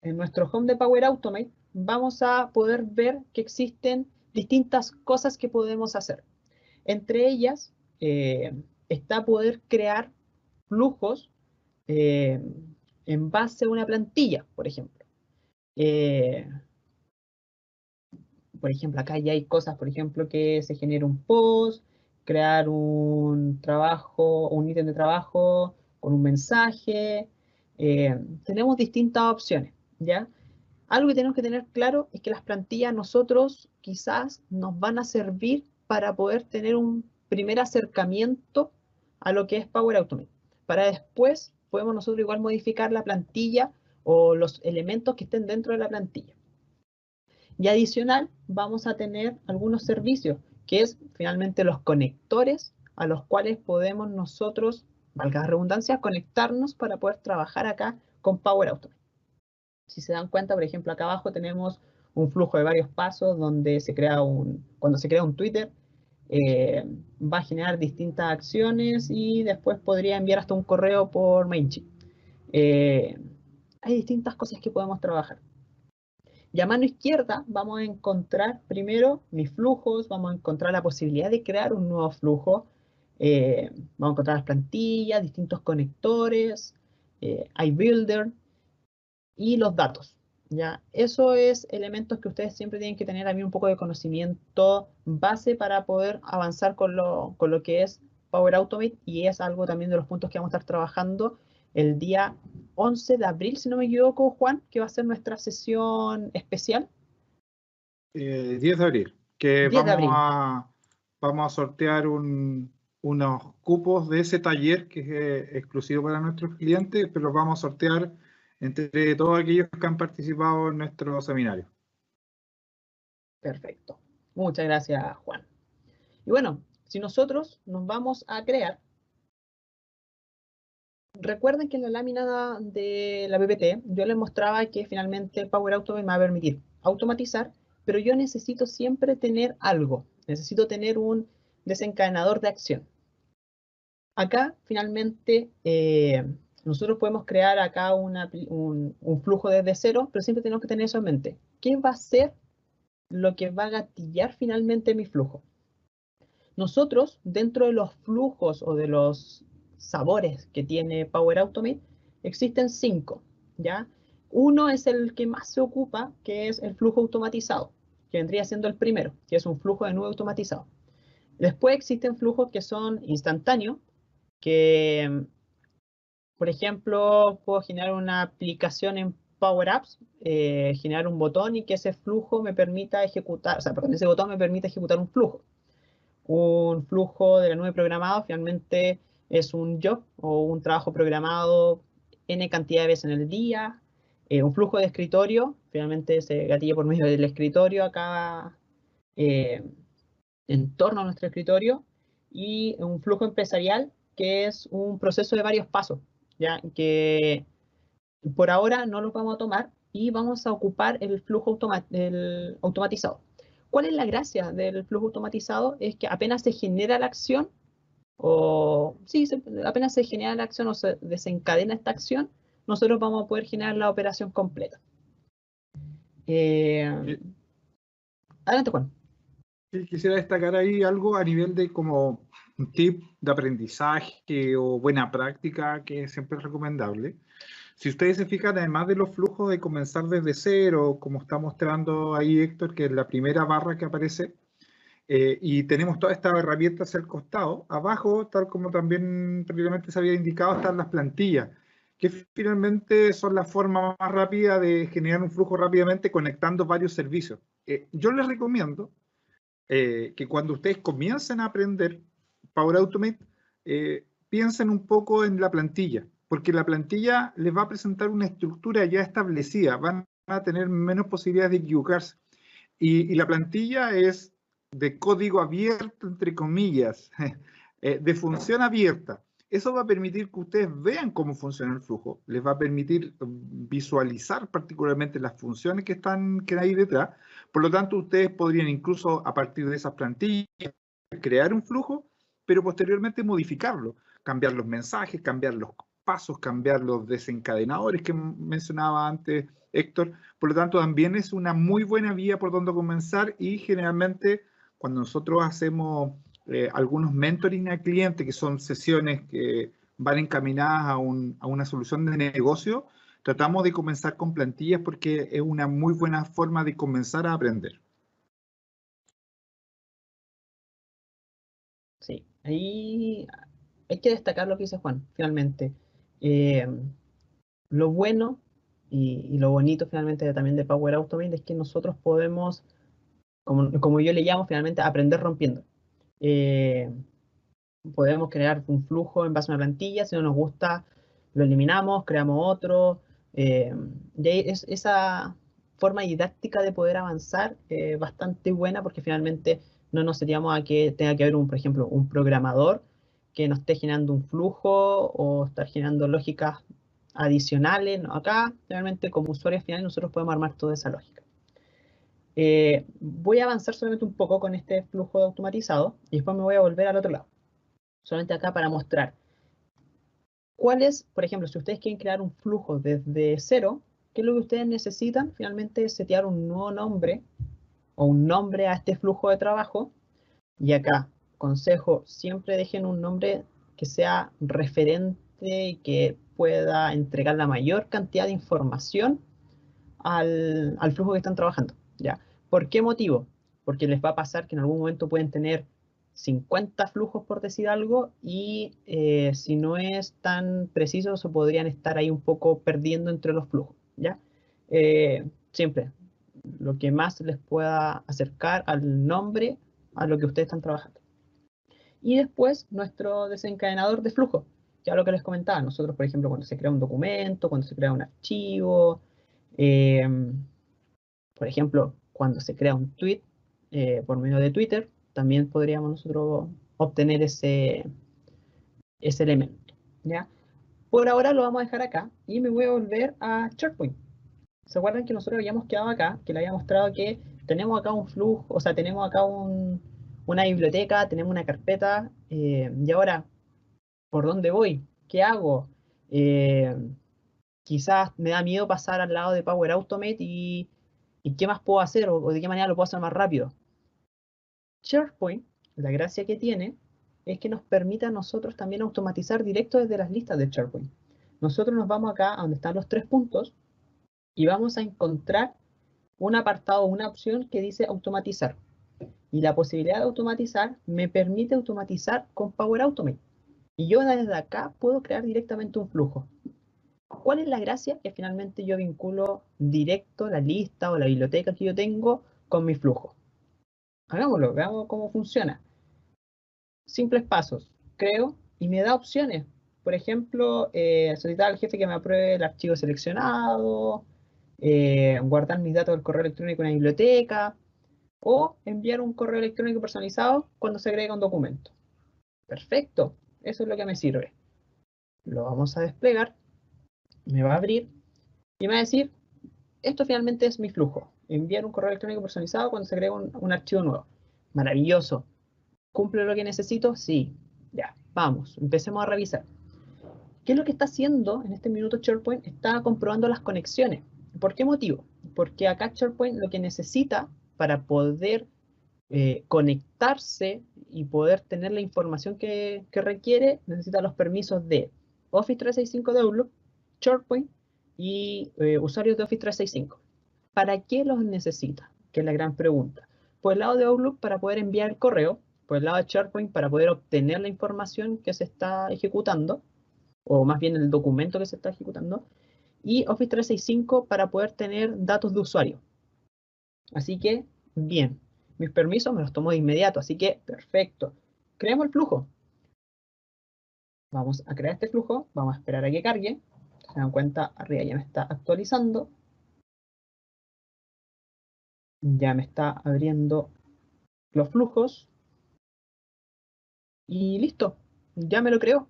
S4: nuestro home de Power Automate, vamos a poder ver que existen distintas cosas que podemos hacer. Entre ellas está poder crear flujos en base a una plantilla, por ejemplo. Por ejemplo, acá ya hay cosas, por ejemplo, que se genera un post, crear un trabajo, un ítem de trabajo con un mensaje. Tenemos distintas opciones, ¿ya? Algo que tenemos que tener claro es que las plantillas a nosotros quizás nos van a servir para poder tener un primer acercamiento a lo que es Power Automate. Para después podemos nosotros igual modificar la plantilla o los elementos que estén dentro de la plantilla. Y adicional, vamos a tener algunos servicios, que es finalmente los conectores a los cuales podemos nosotros, valga la redundancia, conectarnos para poder trabajar acá con Power Automate. Si se dan cuenta, por ejemplo, acá abajo tenemos un flujo de varios pasos donde cuando se crea un Twitter, va a generar distintas acciones y después podría enviar hasta un correo por MailChimp. Hay distintas cosas que podemos trabajar. Y a mano izquierda vamos a encontrar primero mis flujos, vamos a encontrar la posibilidad de crear un nuevo flujo, vamos a encontrar las plantillas, distintos conectores, iBuilder y los datos. ¿Ya? Eso es elementos que ustedes siempre tienen que tener también un poco de conocimiento base para poder avanzar con lo que es Power Automate, y es algo también de los puntos que vamos a estar trabajando el día 11 de abril, si no me equivoco, Juan, que va a ser nuestra sesión especial.
S2: 10 de abril, que
S4: 10 de abril.
S2: vamos a sortear unos cupos de ese taller que es exclusivo para nuestros clientes, pero los vamos a sortear entre todos aquellos que han participado en nuestro seminario.
S4: Perfecto. Muchas gracias, Juan. Y bueno, si nosotros nos vamos a crear, recuerden que en la lámina de la PPT yo les mostraba que finalmente Power Automate me va a permitir automatizar, pero yo necesito siempre tener algo. Necesito tener un desencadenador de acción. Acá finalmente nosotros podemos crear acá un flujo desde cero, pero siempre tenemos que tener eso en mente. ¿Qué va a ser lo que va a gatillar finalmente mi flujo? Nosotros, dentro de los flujos o de los sabores que tiene Power Automate, existen 5, ¿ya? Uno es el que más se ocupa, que es el flujo automatizado, que vendría siendo el primero, que es un flujo de nube automatizado. Después existen flujos que son instantáneos, que, por ejemplo, puedo generar una aplicación en Power Apps, generar un botón y que ese flujo me permita ejecutar, ese botón me permite ejecutar un flujo. Un flujo de la nube programado finalmente es un job o un trabajo programado n cantidad de veces en el día. Un flujo de escritorio finalmente se gatilla por medio del escritorio acá en torno a nuestro escritorio. Y un flujo empresarial que es un proceso de varios pasos, ¿ya? Que por ahora no los vamos a tomar y vamos a ocupar el flujo automatizado. ¿Cuál es la gracia del flujo automatizado? Es que apenas se genera la acción, apenas se genera la acción o se desencadena esta acción, nosotros vamos a poder generar la operación completa. Adelante, Juan.
S2: Quisiera destacar ahí algo a nivel de como un tip de aprendizaje o buena práctica que siempre es recomendable. Si ustedes se fijan, además de los flujos de comenzar desde cero, como está mostrando ahí Héctor, que es la primera barra que aparece, y tenemos todas estas herramientas al costado, abajo, tal como también previamente se había indicado, están las plantillas, que finalmente son la forma más rápida de generar un flujo rápidamente conectando varios servicios. Yo les recomiendo que cuando ustedes comiencen a aprender Power Automate, piensen un poco en la plantilla, porque la plantilla les va a presentar una estructura ya establecida, van a tener menos posibilidades de equivocarse. Y la plantilla es de código abierto, entre comillas, de función abierta. Eso va a permitir que ustedes vean cómo funciona el flujo, les va a permitir visualizar particularmente las funciones que hay detrás. Por lo tanto, ustedes podrían incluso a partir de esas plantillas crear un flujo, pero posteriormente modificarlo, cambiar los mensajes, cambiar pasos cambiar los desencadenadores que mencionaba antes Héctor. Por lo tanto, también es una muy buena vía por donde comenzar, y generalmente cuando nosotros hacemos algunos mentoring a clientes, que son sesiones que van encaminadas a una solución de negocio, tratamos de comenzar con plantillas porque es una muy buena forma de comenzar a aprender.
S4: Sí, ahí hay que destacar lo que dice Juan, finalmente. Lo bueno y lo bonito finalmente también de Power Automate es que nosotros podemos, como yo le llamo finalmente, aprender rompiendo. Podemos crear un flujo en base a una plantilla, si no nos gusta lo eliminamos, creamos otro. Y ahí esa forma didáctica de poder avanzar bastante buena, porque finalmente no nos seríamos a que tenga que haber, por ejemplo, un programador que nos esté generando un flujo o estar generando lógicas adicionales. No, acá, realmente, como usuarios finales, nosotros podemos armar toda esa lógica. Voy a avanzar solamente un poco con este flujo automatizado y después me voy a volver al otro lado. Solamente acá para mostrar cuál es, por ejemplo, si ustedes quieren crear un flujo desde cero, ¿qué es lo que ustedes necesitan? Finalmente, setear un nuevo nombre o un nombre a este flujo de trabajo. Y acá, consejo, siempre dejen un nombre que sea referente y que pueda entregar la mayor cantidad de información al flujo que están trabajando, ¿ya? ¿Por qué motivo? Porque les va a pasar que en algún momento pueden tener 50 flujos, por decir algo, y si no es tan preciso, se podrían estar ahí un poco perdiendo entre los flujos, ¿ya? Siempre, lo que más les pueda acercar al nombre a lo que ustedes están trabajando. Y después, nuestro desencadenador de flujo, ya lo que les comentaba. Nosotros, por ejemplo, cuando se crea un documento, cuando se crea un archivo, por ejemplo, cuando se crea un tweet por medio de Twitter, también podríamos nosotros obtener ese elemento, ¿ya? Por ahora lo vamos a dejar acá y me voy a volver a SharePoint. ¿Se acuerdan que nosotros habíamos quedado acá? Que le había mostrado que tenemos acá un flujo, o sea, tenemos acá una biblioteca, tenemos una carpeta, y ahora, ¿por dónde voy? ¿Qué hago? Quizás me da miedo pasar al lado de Power Automate y ¿qué más puedo hacer? O de qué manera lo puedo hacer más rápido. SharePoint, la gracia que tiene es que nos permite a nosotros también automatizar directo desde las listas de SharePoint. Nosotros nos vamos acá a donde están los 3 puntos y vamos a encontrar un apartado, una opción que dice automatizar. Y la posibilidad de automatizar me permite automatizar con Power Automate. Y yo desde acá puedo crear directamente un flujo. ¿Cuál es la gracia? Que finalmente yo vinculo directo la lista o la biblioteca que yo tengo con mi flujo. Hagámoslo, veamos cómo funciona. Simples pasos. Creo y me da opciones. Por ejemplo, solicitar al jefe que me apruebe el archivo seleccionado, guardar mis datos del correo electrónico en la biblioteca, o enviar un correo electrónico personalizado cuando se agrega un documento. Perfecto, eso es lo que me sirve. Lo vamos a desplegar, me va a abrir y me va a decir, esto finalmente es mi flujo. Enviar un correo electrónico personalizado cuando se agrega un archivo nuevo. Maravilloso. ¿Cumple lo que necesito? Sí. Ya, vamos, empecemos a revisar. ¿Qué es lo que está haciendo en este minuto SharePoint? Está comprobando las conexiones. ¿Por qué motivo? Porque acá SharePoint lo que necesita para poder conectarse y poder tener la información que requiere, necesita los permisos de Office 365 de Outlook, SharePoint y usuarios de Office 365. ¿Para qué los necesita? Que es la gran pregunta. Por el lado de Outlook, para poder enviar el correo. Por el lado de SharePoint, para poder obtener la información que se está ejecutando, o más bien el documento que se está ejecutando. Y Office 365 para poder tener datos de usuario. Así que, bien. Mis permisos me los tomo de inmediato, así que perfecto. Creemos el flujo. Vamos a crear este flujo, vamos a esperar a que cargue. Se dan cuenta, arriba ya me está actualizando. Ya me está abriendo los flujos. Y listo, ya me lo creó.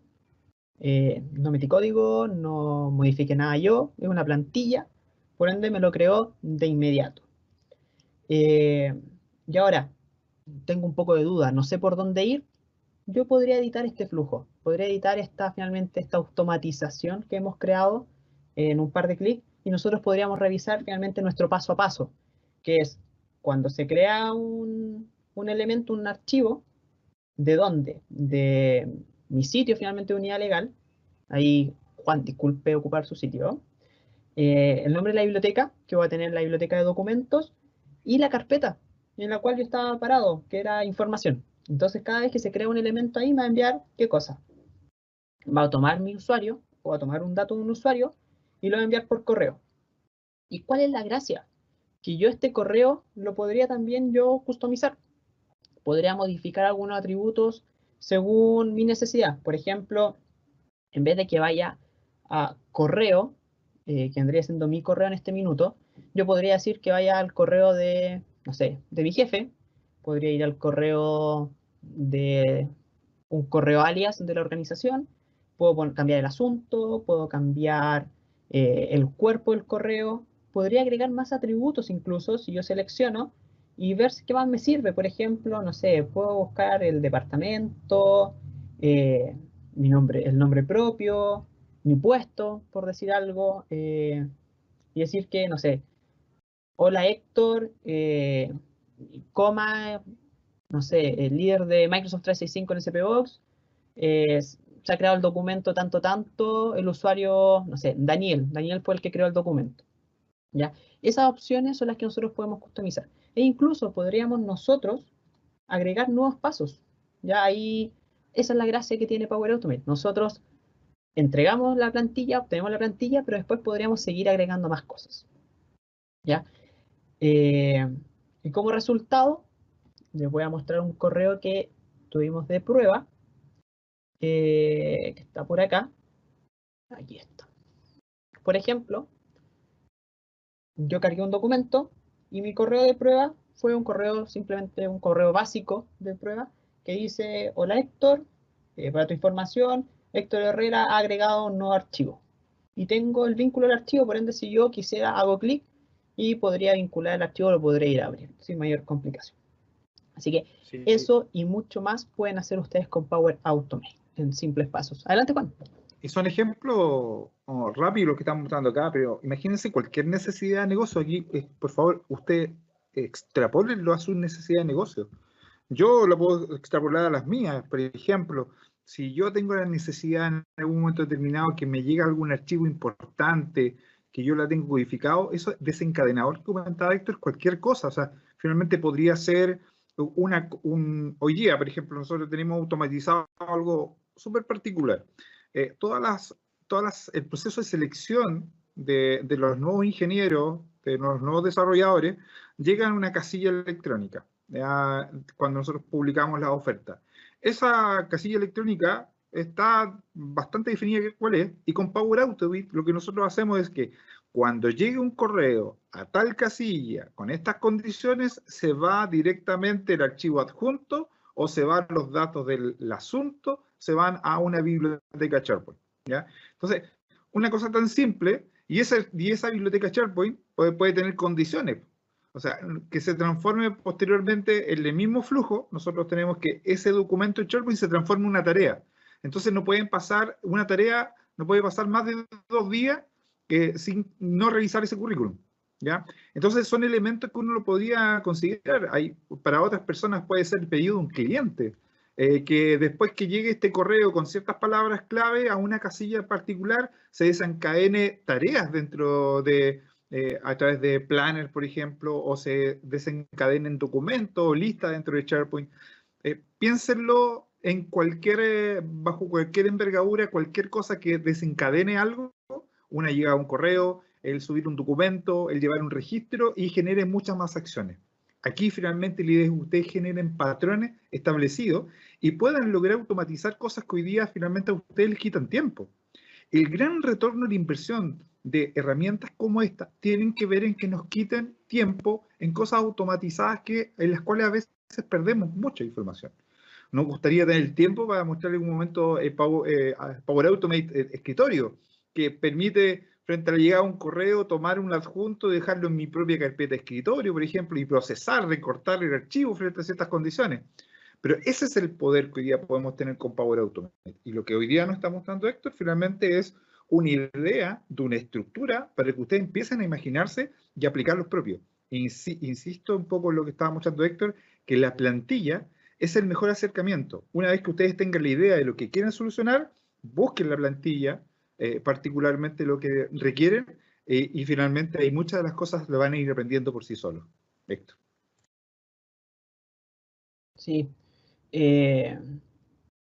S4: No metí código, no modifiqué nada yo, es una plantilla, por ende me lo creó de inmediato. Y ahora, tengo un poco de duda, no sé por dónde ir. yo podría editar este flujo, podría editar finalmente esta automatización que hemos creado en un par de clics, y nosotros podríamos revisar finalmente nuestro paso a paso, que es cuando se crea un elemento, un archivo. ¿De dónde? De mi sitio finalmente de unidad legal. Ahí, Juan, disculpe ocupar su sitio. El nombre de la biblioteca, que voy a tener la biblioteca de documentos, y la carpeta en la cual yo estaba parado, que era información. Entonces, cada vez que se crea un elemento ahí, me va a enviar, ¿qué cosa? Va a tomar mi usuario, o va a tomar un dato de un usuario, y lo va a enviar por correo. ¿Y cuál es la gracia? Que yo este correo lo podría también yo customizar. Podría modificar algunos atributos según mi necesidad. Por ejemplo, en vez de que vaya a correo, que vendría siendo mi correo en este minuto, yo podría decir que vaya al correo de, no sé, de mi jefe. Podría ir al correo de un correo alias de la organización. Puedo cambiar el asunto, puedo cambiar el cuerpo del correo. Podría agregar más atributos incluso si yo selecciono y ver qué más me sirve. Por ejemplo, no sé, puedo buscar el departamento, el nombre propio, mi puesto, por decir algo, y decir que, no sé, hola Héctor, coma, no sé, el líder de Microsoft 365 en SPBox, se ha creado el documento tanto, el usuario, no sé, Daniel fue el que creó el documento. ¿Ya? Esas opciones son las que nosotros podemos customizar. E incluso podríamos nosotros agregar nuevos pasos. Ya ahí, esa es la gracia que tiene Power Automate. Nosotros entregamos la plantilla, obtenemos la plantilla, pero después podríamos seguir agregando más cosas. ¿Ya? Y como resultado, les voy a mostrar un correo que tuvimos de prueba, que está por acá. Aquí está. Por ejemplo, yo cargué un documento y mi correo de prueba fue un correo, simplemente un correo básico de prueba que dice: hola Héctor, para tu información, Héctor Herrera ha agregado un nuevo archivo. Y tengo el vínculo del archivo, por ende si yo quisiera hago clic y podría vincular el archivo, lo podré ir a abrir sin mayor complicación. Así que sí, eso y mucho más pueden hacer ustedes con Power Automate en simples pasos. Adelante, Juan.
S2: Y son ejemplos rápidos los que estamos mostrando acá, pero imagínense cualquier necesidad de negocio. Aquí, por favor, usted extrapólenlo a su necesidad de negocio. Yo lo puedo extrapolar a las mías. Por ejemplo, si yo tengo la necesidad en algún momento determinado que me llega algún archivo importante, que yo la tengo codificado, eso desencadenador que comentaba Héctor, cualquier cosa. O sea, finalmente podría ser hoy día, por ejemplo, nosotros tenemos automatizado algo súper particular. El proceso de selección de los nuevos ingenieros, de los nuevos desarrolladores, llegan a una casilla electrónica cuando nosotros publicamos la oferta. Esa casilla electrónica está bastante definida cuál es, y con Power Automate lo que nosotros hacemos es que cuando llegue un correo a tal casilla con estas condiciones, se va directamente el archivo adjunto o se van los datos del asunto, se van a una biblioteca SharePoint. ¿Ya? Entonces, una cosa tan simple, y esa biblioteca SharePoint puede tener condiciones. O sea, que se transforme posteriormente en el mismo flujo. Nosotros tenemos que ese documento en SharePoint se transforme en una tarea. Entonces una tarea no puede pasar más de 2 días sin no revisar ese currículum. ¿Ya? Entonces son elementos que uno lo podría considerar. Para otras personas puede ser el pedido de un cliente. Que después que llegue este correo con ciertas palabras clave a una casilla particular, se desencadene tareas dentro de, a través de Planner, por ejemplo, o se desencadenen documentos o listas dentro de SharePoint. Piénsenlo bajo cualquier envergadura, cualquier cosa que desencadene algo, una llegada a un correo, el subir un documento, el llevar un registro y genere muchas más acciones. Aquí finalmente la idea es que ustedes generen patrones establecidos y puedan lograr automatizar cosas que hoy día finalmente a ustedes les quitan tiempo. El gran retorno de inversión de herramientas como esta tienen que ver en que nos quiten tiempo en cosas automatizadas en las cuales a veces perdemos mucha información. Nos gustaría tener el tiempo para mostrarle en un momento Power Automate escritorio, que permite, frente a la llegada de un correo, tomar un adjunto, dejarlo en mi propia carpeta de escritorio, por ejemplo, y procesar, recortar el archivo frente a ciertas condiciones. Pero ese es el poder que hoy día podemos tener con Power Automate. Y lo que hoy día nos está mostrando Héctor finalmente es una idea de una estructura para que ustedes empiecen a imaginarse y aplicar los propios. Insisto un poco en lo que estaba mostrando Héctor, que la plantilla es el mejor acercamiento. Una vez que ustedes tengan la idea de lo que quieren solucionar, busquen la plantilla, particularmente lo que requieren, y finalmente hay muchas de las cosas lo van a ir aprendiendo por sí solos. Héctor.
S4: Sí, es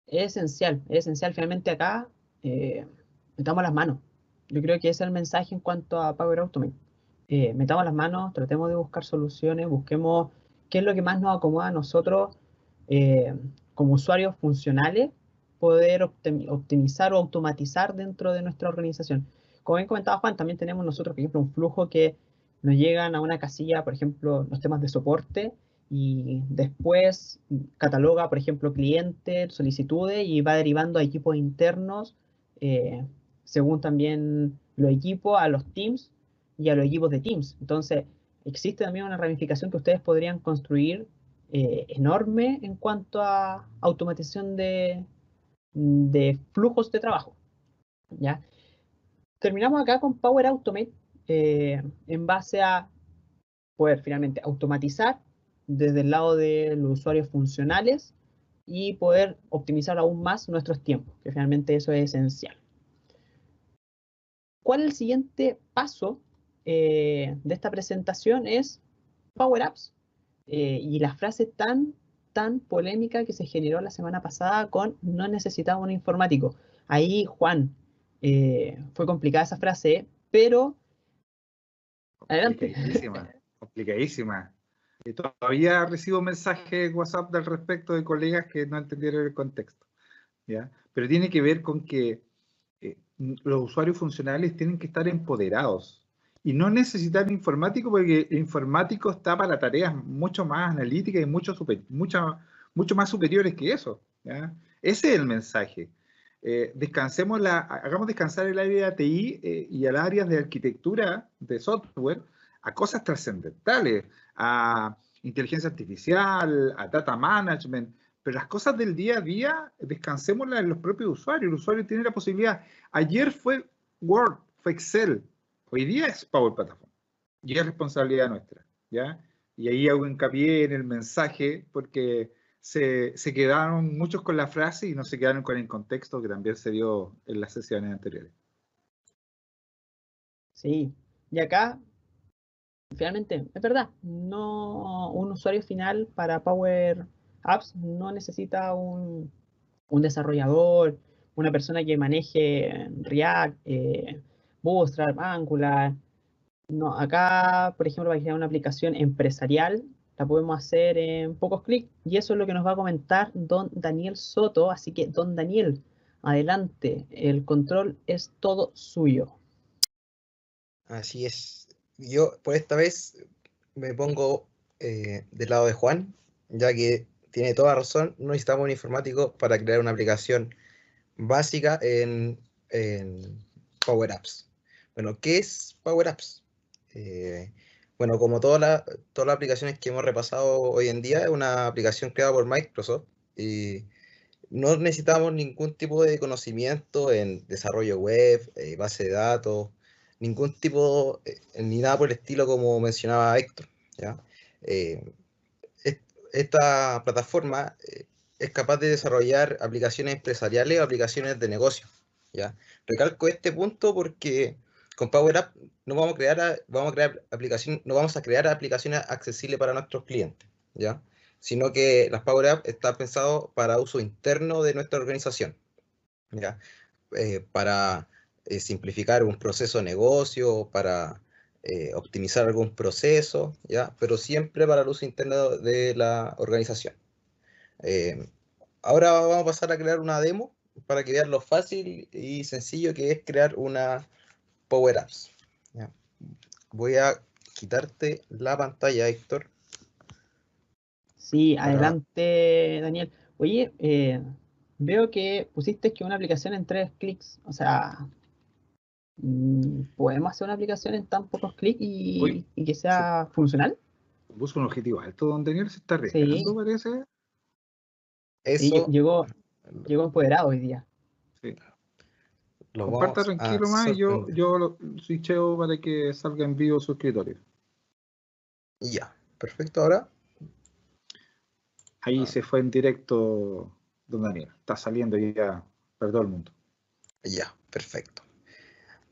S4: esencial finalmente acá, metamos las manos. Yo creo que ese es el mensaje en cuanto a Power Automate. Metamos las manos, tratemos de buscar soluciones, busquemos qué es lo que más nos acomoda a nosotros como usuarios funcionales, poder optimizar o automatizar dentro de nuestra organización. Como bien comentaba Juan, también tenemos nosotros, por ejemplo, un flujo que nos llegan a una casilla, por ejemplo, los temas de soporte, y después cataloga, por ejemplo, clientes, solicitudes, y va derivando a equipos internos, según también los equipos, a los teams y a los equipos de teams. Entonces, existe también una ramificación que ustedes podrían construir enorme en cuanto a automatización de flujos de trabajo, ¿ya? Terminamos acá con Power Automate en base a poder finalmente automatizar desde el lado de los usuarios funcionales y poder optimizar aún más nuestros tiempos, que finalmente eso es esencial. ¿Cuál es el siguiente paso de esta presentación? Es Power Apps. Y la frase tan polémica que se generó la semana pasada con no necesitaba un informático. Ahí, Juan, fue complicada esa frase, pero adelante.
S2: Complicadísima, complicadísima. Todavía recibo mensajes de WhatsApp al respecto de colegas que no entendieron el contexto, ¿ya? Pero tiene que ver con que los usuarios funcionales tienen que estar empoderados y no necesitar informático, porque el informático está para tareas mucho más analíticas y mucho más superiores que eso, ¿ya? Ese es el mensaje. Hagamos descansar el área de TI y al área de arquitectura de software a cosas trascendentales, a inteligencia artificial, a data management, pero las cosas del día a día, descansémoslas en los propios usuarios. El usuario tiene la posibilidad. Ayer fue Word, fue Excel, hoy día es Power Platform y es responsabilidad nuestra, ¿ya? Y ahí hago hincapié en el mensaje porque se quedaron muchos con la frase y no se quedaron con el contexto que también se dio en las sesiones anteriores.
S4: Sí, y acá, finalmente, es verdad, no, un usuario final para Power Apps no necesita un desarrollador, una persona que maneje React, Bootstrap, Angular. No, acá, por ejemplo, para crear una aplicación empresarial, la podemos hacer en pocos clics, y eso es lo que nos va a comentar don Daniel Soto. Así que, don Daniel, adelante, el control es todo suyo.
S3: Así es. Yo por esta vez me pongo del lado de Juan, ya que tiene toda razón. No necesitamos un informático para crear una aplicación básica en Power Apps. Bueno, ¿qué es Power Apps? Bueno, como todas las aplicaciones que hemos repasado hoy en día, es una aplicación creada por Microsoft y no necesitamos ningún tipo de conocimiento en desarrollo web, base de datos, ningún tipo, ni nada por el estilo como mencionaba Héctor, ¿ya? Eh, Esta plataforma es capaz de desarrollar aplicaciones empresariales o aplicaciones de negocio, ¿ya? Recalco este punto porque con Power App no vamos a crear aplicaciones, no vamos a crear aplicaciones accesibles para nuestros clientes, ¿ya? Sino que las Power App están pensados para uso interno de nuestra organización, ¿ya? Para simplificar un proceso de negocio, para optimizar algún proceso, ¿ya? Pero siempre para el uso interno de la organización. Ahora vamos a pasar a crear una demo para que vean lo fácil y sencillo que es crear una Power Apps, ¿ya? Voy a quitarte la pantalla, Héctor.
S4: Sí,
S3: Para...
S4: adelante, Daniel. Oye, veo que pusiste que una aplicación en 3 clics. O sea, ¿podemos hacer una aplicación en tan pocos clics
S2: Hoy
S4: y que
S2: se
S4: sea funcional?
S2: busca un objetivo alto, don Daniel, se está
S4: Sí.
S2: arriesgando, parece.
S3: eso
S4: llegó empoderado hoy día.
S2: Sí.
S3: lo
S2: Comparta
S3: vamos a
S2: tranquilo más y yo
S3: sorprender.
S2: lo switcheo para que salga en vivo su escritorio.
S3: Y ya, perfecto. Ahora,
S2: Ahí se fue en directo, don Daniel. Está saliendo ya para todo el mundo.
S3: ya, perfecto.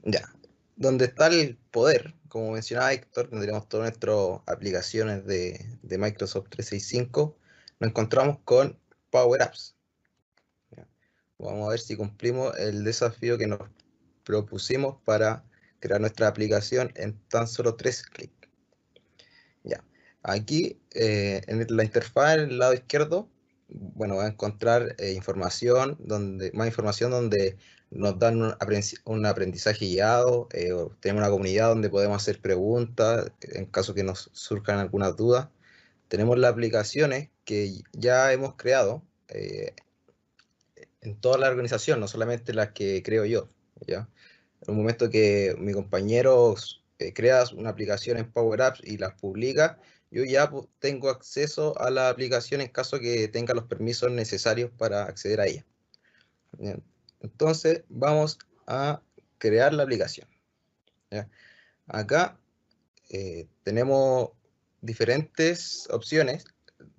S3: Ya, donde está el poder, como mencionaba Héctor, tendríamos todas nuestras aplicaciones de Microsoft 365. Nos encontramos con Power Apps. ¿Ya? Vamos a ver si cumplimos el desafío que nos propusimos para crear nuestra aplicación en tan solo 3 clics. Ya, aquí en la interfaz, en el lado izquierdo, bueno, va a encontrar más información donde nos dan un aprendizaje guiado, o tenemos una comunidad donde podemos hacer preguntas en caso que nos surjan algunas dudas. Tenemos las aplicaciones que ya hemos creado en toda la organización, no solamente las que creo yo, ¿ya? En un momento que mi compañero crea una aplicación en Power Apps y las publica, yo ya tengo acceso a la aplicación en caso que tenga los permisos necesarios para acceder a ella. Bien. Entonces vamos a crear la aplicación. ¿Ya? Acá tenemos diferentes opciones,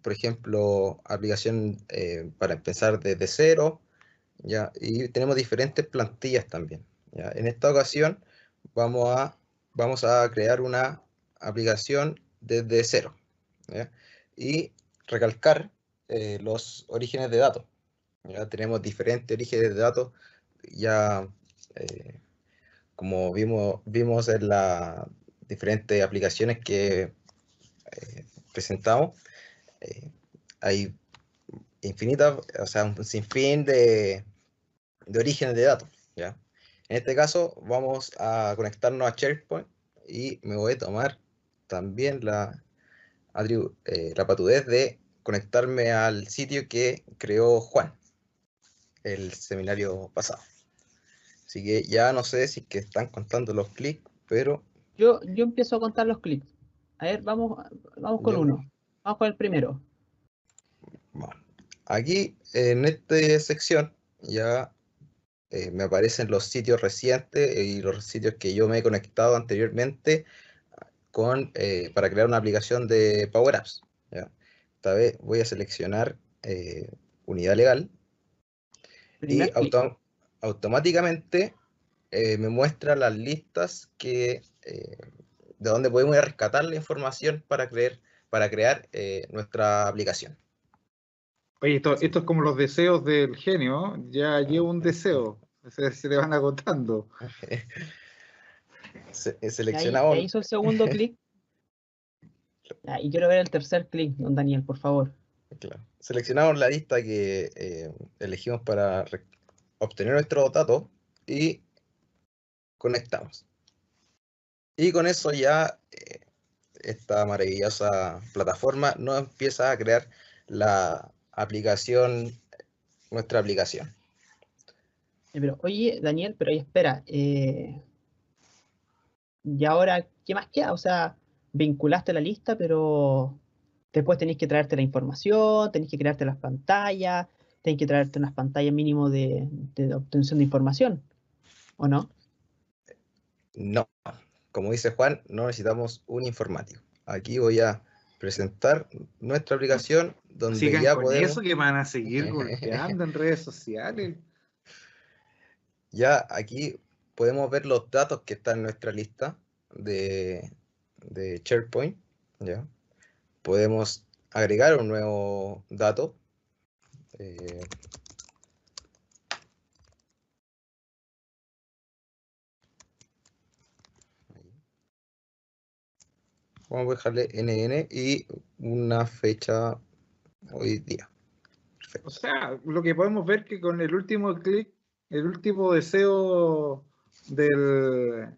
S3: por ejemplo, aplicación para empezar desde cero, ¿ya? Y tenemos diferentes plantillas también, ¿ya? En esta ocasión vamos a crear una aplicación desde cero, ¿ya? Y recalcar los orígenes de datos. Ya tenemos diferentes orígenes de datos, ya como vimos en las diferentes aplicaciones que presentamos, eh, hay infinitas, o sea, un sinfín de orígenes de datos, ¿ya? En este caso vamos a conectarnos a SharePoint y me voy a tomar también la patudez de conectarme al sitio que creó Juan el seminario pasado. Así que ya no sé si es que están contando los clics, pero
S4: Yo empiezo a contar los clics. A ver, vamos con
S3: yo,
S4: uno. Vamos con el primero.
S3: bueno, aquí en esta sección ya me aparecen los sitios recientes y los sitios que yo me he conectado anteriormente para crear una aplicación de Power Apps, ¿ya? Esta vez voy a seleccionar unidad legal y
S4: Primer clic.
S3: automáticamente me muestra las listas de donde podemos ir a rescatar la información para crear nuestra aplicación.
S2: Oye, esto
S3: Sí.
S2: es como los deseos del genio. Ya llevo un deseo. Se le van agotando.
S4: Ya
S3: Seleccionamos,
S4: hizo el segundo clic. Y quiero ver el tercer clic, don Daniel, por favor.
S3: claro, seleccionamos la lista que elegimos para obtener nuestros datos y conectamos. Y con eso ya esta maravillosa plataforma nos empieza a crear nuestra aplicación.
S4: Pero, oye, Daniel, pero ahí espera. Y ahora, ¿qué más queda? O sea, vinculaste la lista, pero después tenéis que traerte la información, tenéis que crearte las pantallas, tenéis que traerte unas pantallas mínimo de obtención de información, ¿o no?
S3: No, como dice Juan, no necesitamos un informático. Aquí voy a presentar nuestra aplicación donde
S2: Sigan
S3: ya
S2: con eso
S3: podemos,
S2: que van a seguir golpeando en redes sociales.
S3: ya aquí podemos ver los datos que están en nuestra lista de SharePoint, ¿ya? Podemos agregar un nuevo dato. Vamos a dejarle NN y una fecha hoy día. Perfecto.
S2: O sea, lo que podemos ver que con el último clic, el último deseo de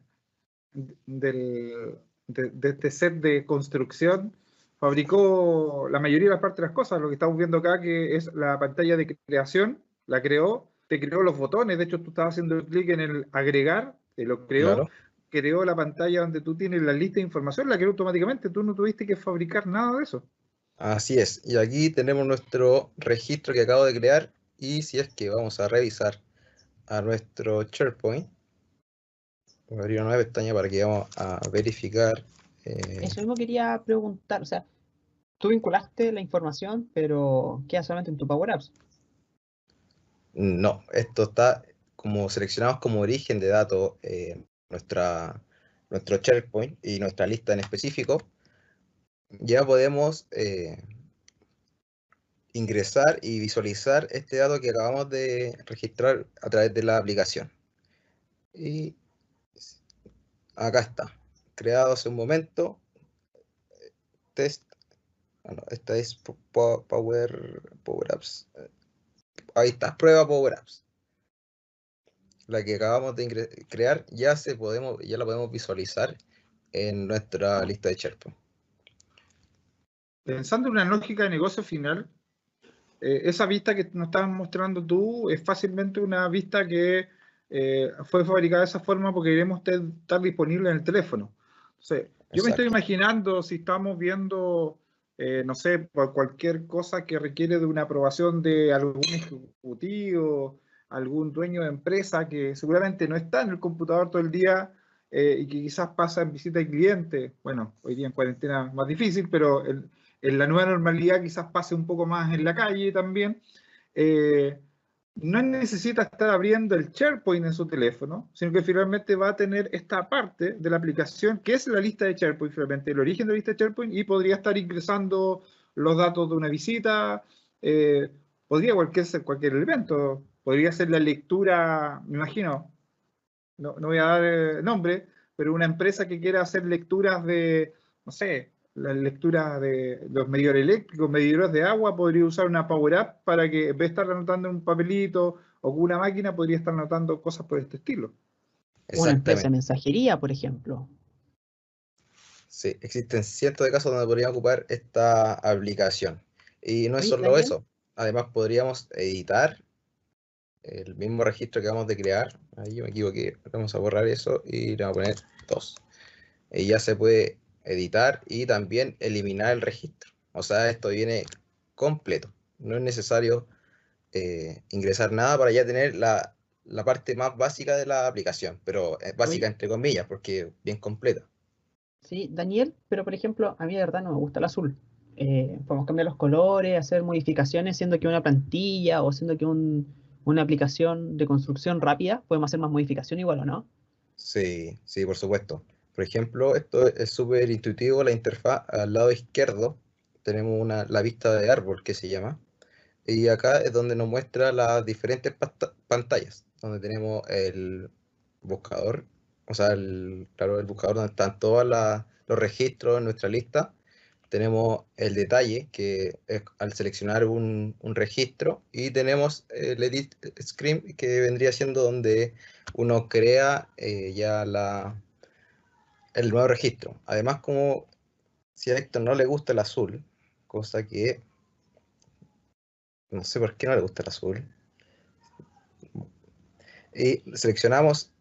S2: este set de construcción, fabricó la mayoría de las partes de las cosas. Lo que estamos viendo acá, que es la pantalla de creación, la creó, te creó los botones. De hecho, tú estabas haciendo clic en el agregar, te lo creó,
S3: Claro.
S2: creó la pantalla donde tú tienes la lista de información, la creó automáticamente. Tú no tuviste que fabricar nada de eso.
S3: Así es, y aquí tenemos nuestro registro que acabo de crear, y si es que vamos a revisar a nuestro SharePoint, voy a abrir una nueva pestaña para que vamos a verificar.
S4: Eso mismo quería preguntar, o sea, tú vinculaste la información, pero queda solamente en tu Power Apps.
S3: No, esto está como seleccionados como origen de datos nuestro SharePoint y nuestra lista en específico. Ya podemos ingresar y visualizar este dato que acabamos de registrar a través de la aplicación. Y acá está, creado hace un momento, test. Bueno, esta es Power Apps. Ahí está, prueba Power Apps. La que acabamos de crear ya la podemos visualizar en nuestra lista de SharePoint.
S2: Pensando en una lógica de negocio final, esa vista que nos estabas mostrando tú es fácilmente una vista que fue fabricada de esa forma porque queremos estar disponible en el teléfono. Entonces, yo me estoy
S3: Exacto.
S2: imaginando si estamos viendo, no sé, por cualquier cosa que requiere de una aprobación de algún ejecutivo, algún dueño de empresa que seguramente no está en el computador todo el día y que quizás pasa en visita de cliente. Bueno, hoy día en cuarentena más difícil, pero en la nueva normalidad quizás pase un poco más en la calle también, no necesita estar abriendo el SharePoint en su teléfono, sino que finalmente va a tener esta parte de la aplicación que es la lista de SharePoint, finalmente el origen de la lista de SharePoint, y podría estar ingresando los datos de una visita, podría ser cualquier elemento, podría ser la lectura, me imagino, no voy a dar nombre, pero una empresa que quiera hacer lecturas de, no sé, las lecturas de los medidores eléctricos, medidores de agua, podría usar una Power App para que en vez de estar anotando en un papelito o con una máquina, podría estar anotando cosas por este estilo.
S4: Una empresa de
S3: Exactamente.
S4: mensajería, por ejemplo.
S3: Sí, existen cientos de casos donde podríamos ocupar esta aplicación. Y no es
S4: Oye,
S3: solo
S4: Daniel,
S3: eso. Además, podríamos editar el mismo registro que vamos de crear. Ahí yo me equivoqué. Vamos a borrar eso y le vamos a poner 2. Y ya se puede editar y también eliminar el registro. O sea, esto viene completo. No es necesario ingresar nada para ya tener la parte más básica de la aplicación, pero es básica
S4: oye,
S3: entre comillas, porque bien completa.
S4: sí, Daniel, pero por ejemplo, a mí de verdad no me gusta el azul. Podemos cambiar los colores, hacer modificaciones, siendo que una plantilla o siendo que una aplicación de construcción rápida, podemos hacer más modificación igual o no.
S3: Sí, sí, por supuesto. Por ejemplo, esto es súper intuitivo, la interfaz al lado izquierdo tenemos la vista de árbol que se llama, y acá es donde nos muestra las diferentes pantallas, donde tenemos el buscador, o sea, claro, el buscador donde están todos los registros en nuestra lista. Tenemos el detalle, que es al seleccionar un registro, y tenemos el edit screen, que vendría siendo donde uno crea ya el nuevo registro. Además, como si a Héctor no le gusta el azul, cosa que no sé por qué no le gusta el azul, y seleccionamos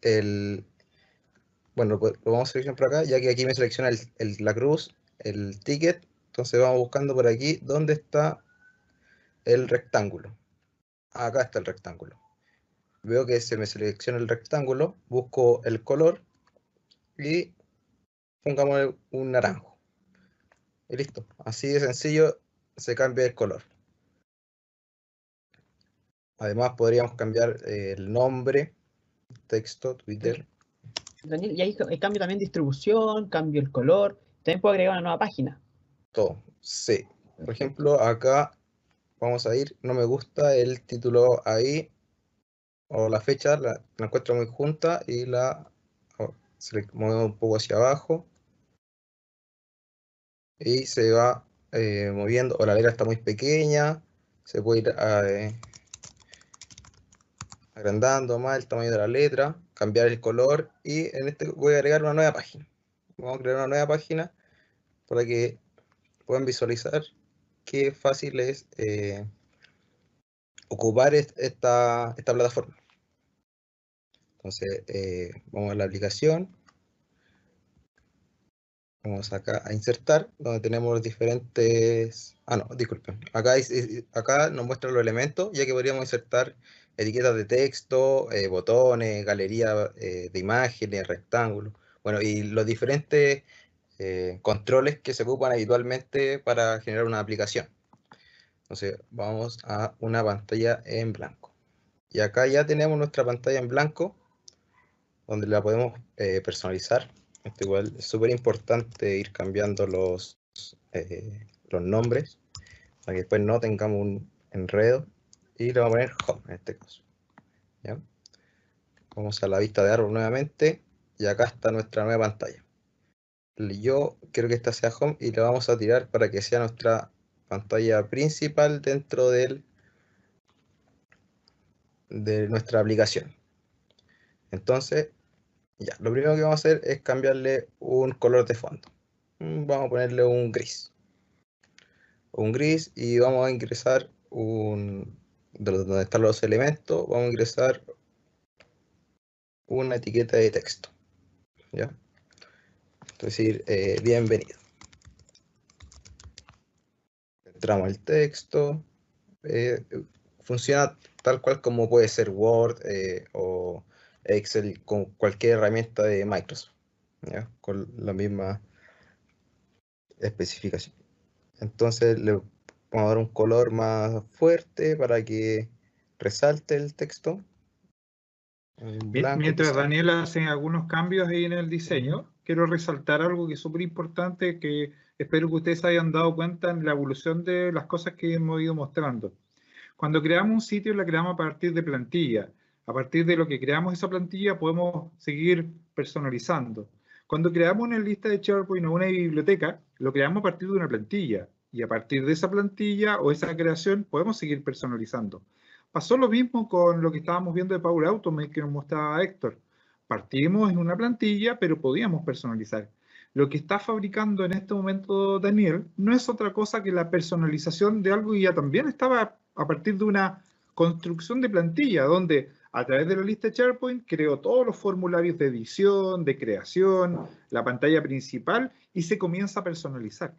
S3: bueno, lo vamos a seleccionar por acá, ya que aquí me selecciona la cruz, el ticket. Entonces vamos buscando por aquí dónde está el rectángulo. Acá está el rectángulo. Veo que se me selecciona el rectángulo, busco el color y pongamos un naranjo. Y listo. Así de sencillo se cambia el color. Además podríamos cambiar el nombre, texto,
S4: Oye,
S3: Twitter,
S4: Daniel, y ahí cambio también distribución, cambio el color, también puedo agregar una nueva página.
S3: todo. Sí. Por
S4: Perfecto.
S3: ejemplo, acá vamos a ir, no me gusta el título ahí, o la fecha, la encuentro muy junta y se le movemos un poco hacia abajo y se va moviendo, o la letra está muy pequeña, se puede ir agrandando más el tamaño de la letra, cambiar el color, y en este voy a agregar una nueva página. Vamos a crear una nueva página para que puedan visualizar qué fácil es ocupar esta plataforma. Entonces, vamos a la aplicación, Vamos acá a insertar, donde tenemos los diferentes... Ah, no, disculpen. Acá nos muestra los elementos, ya que podríamos insertar etiquetas de texto, botones, galería de imágenes, rectángulos. Bueno, y los diferentes controles que se ocupan habitualmente para generar una aplicación. Entonces, vamos a una pantalla en blanco. Y acá ya tenemos nuestra pantalla en blanco, donde la podemos personalizar. Esto igual es súper importante ir cambiando los nombres, para que después no tengamos un enredo. Y le vamos a poner Home en este caso. ¿Ya? Vamos a la vista de árbol nuevamente, y acá está nuestra nueva pantalla. Yo quiero que esta sea Home y la vamos a tirar para que sea nuestra pantalla principal dentro de nuestra aplicación. Entonces, ya, lo primero que vamos a hacer es cambiarle un color de fondo. Vamos a ponerle un gris. Y vamos a ingresar donde están los elementos, vamos a ingresar una etiqueta de texto. ¿Ya? Es decir, bienvenido. Entramos el texto. Funciona tal cual como puede ser Word o Excel con cualquier herramienta de Microsoft, ¿ya? Con la misma especificación. Entonces le vamos a dar un color más fuerte para que resalte el texto.
S2: Mientras Daniela hace algunos cambios ahí en el diseño, quiero resaltar algo que es súper importante, que espero que ustedes hayan dado cuenta en la evolución de las cosas que hemos ido mostrando. Cuando creamos un sitio, la creamos a partir de plantilla. A partir de lo que creamos esa plantilla, podemos seguir personalizando. Cuando creamos una lista de SharePoint o una biblioteca, lo creamos a partir de una plantilla. Y a partir de esa plantilla o esa creación, podemos seguir personalizando. Pasó lo mismo con lo que estábamos viendo de Power Automate que nos mostraba Héctor. Partimos en una plantilla, pero podíamos personalizar. Lo que está fabricando en este momento Daniel no es otra cosa que la personalización de algo que ya también estaba a partir de una construcción de plantilla, donde a través de la lista de SharePoint creó todos los formularios de edición, de creación, la pantalla principal y se comienza a personalizar.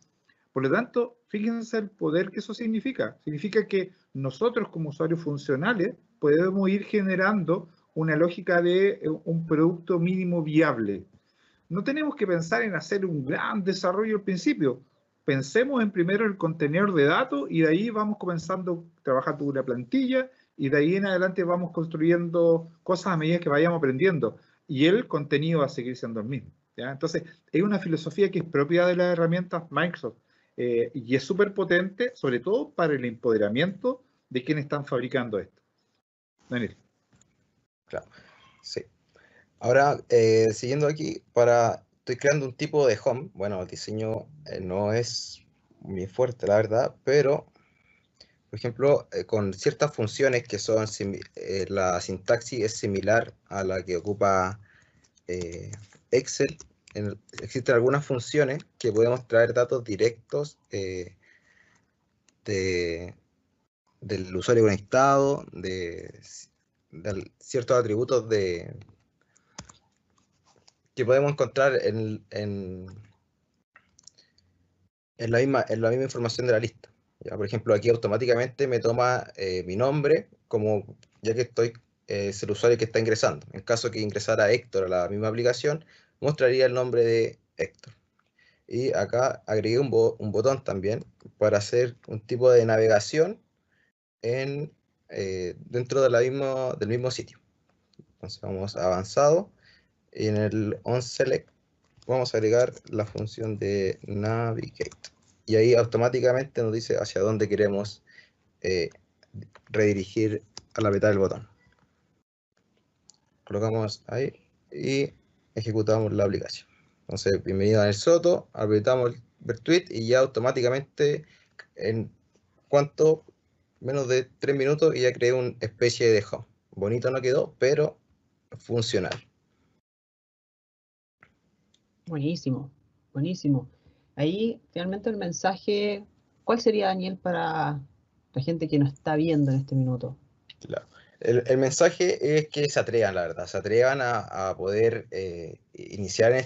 S2: Por lo tanto, fíjense el poder que eso significa. Significa que nosotros como usuarios funcionales podemos ir generando una lógica de un producto mínimo viable. No tenemos que pensar en hacer un gran desarrollo al principio. Pensemos en primero el contenedor de datos y de ahí vamos comenzando a trabajar con una plantilla y de ahí en adelante vamos construyendo cosas a medida que vayamos aprendiendo. Y el contenido va a seguir siendo el mismo, ¿ya? Entonces, es una filosofía que es propia de las herramientas Microsoft y es súper potente, sobre todo para el empoderamiento de quienes están fabricando esto. Daniel.
S3: Claro, sí. Ahora, siguiendo aquí, estoy creando un tipo de home. Bueno, el diseño no es muy fuerte, la verdad, pero, por ejemplo, con ciertas funciones que son, la sintaxis es similar a la que ocupa Excel. Existen algunas funciones que podemos traer datos directos del usuario conectado, de ciertos atributos que podemos encontrar en la misma información de la lista. ¿Ya? Por ejemplo, aquí automáticamente me toma mi nombre, como ya que es el usuario que está ingresando. En caso que ingresara Héctor a la misma aplicación, mostraría el nombre de Héctor. Y acá agregué un botón también para hacer un tipo de navegación dentro del mismo sitio. Entonces vamos a avanzado y en el onSelect vamos a agregar la función de navigate. Y ahí automáticamente nos dice hacia dónde queremos redirigir al apretar el botón. Colocamos ahí y ejecutamos la aplicación. Entonces, bienvenido a el Soto, apretamos el ver tweet y ya automáticamente en menos de 3 minutos y ya creé una especie de home. Bonito no quedó, pero funcional.
S4: Buenísimo, buenísimo. Ahí finalmente el mensaje, ¿cuál sería, Daniel, para la gente que nos está viendo en este minuto?
S3: Claro. El mensaje es que se atrevan, la verdad, se atrevan a poder iniciar en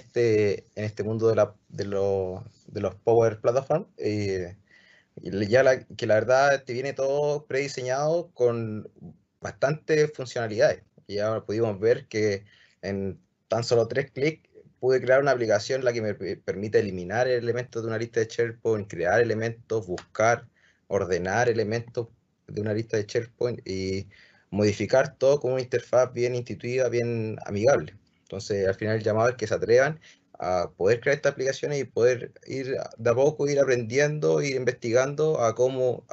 S3: este mundo de los Power Platform. Que la verdad te viene todo prediseñado con bastantes funcionalidades. Ya pudimos ver que en tan solo 3 clics pude crear una aplicación la que me permite eliminar elementos de una lista de SharePoint, crear elementos, buscar, ordenar elementos de una lista de SharePoint y modificar todo con una interfaz bien intuitiva, bien amigable. Entonces, al final el llamado es que se atrevan a poder crear estas aplicaciones y poder ir de a poco, ir aprendiendo, ir investigando a cómo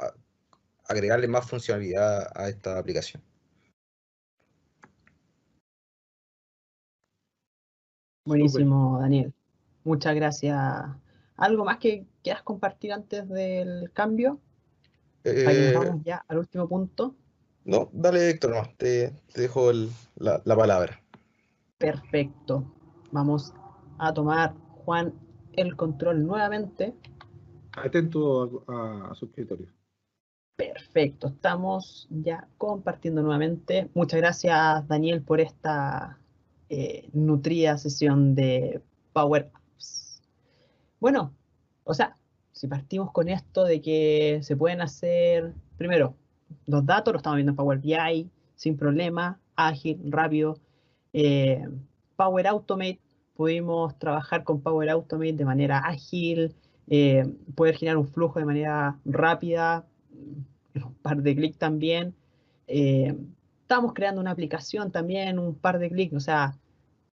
S3: agregarle más funcionalidad a esta aplicación.
S4: Buenísimo, Daniel. Muchas gracias. ¿Algo más que quieras compartir antes del cambio? Para que nos vamos ya al último punto.
S3: No, dale, Héctor, nomás, te dejo la palabra.
S4: Perfecto. Vamos a tomar, Juan, el control nuevamente.
S2: Atento a su escritorio.
S4: Perfecto, estamos ya compartiendo nuevamente. Muchas gracias, Daniel, por esta nutrida sesión de Power Apps. Bueno, o sea, si partimos con esto de que se pueden hacer, primero, los datos los estamos viendo en Power BI, sin problema, ágil, rápido. Power Automate, pudimos trabajar con Power Automate de manera ágil, poder generar un flujo de manera rápida, en un par de clics también. Estamos creando una aplicación también, un par de clics, o sea,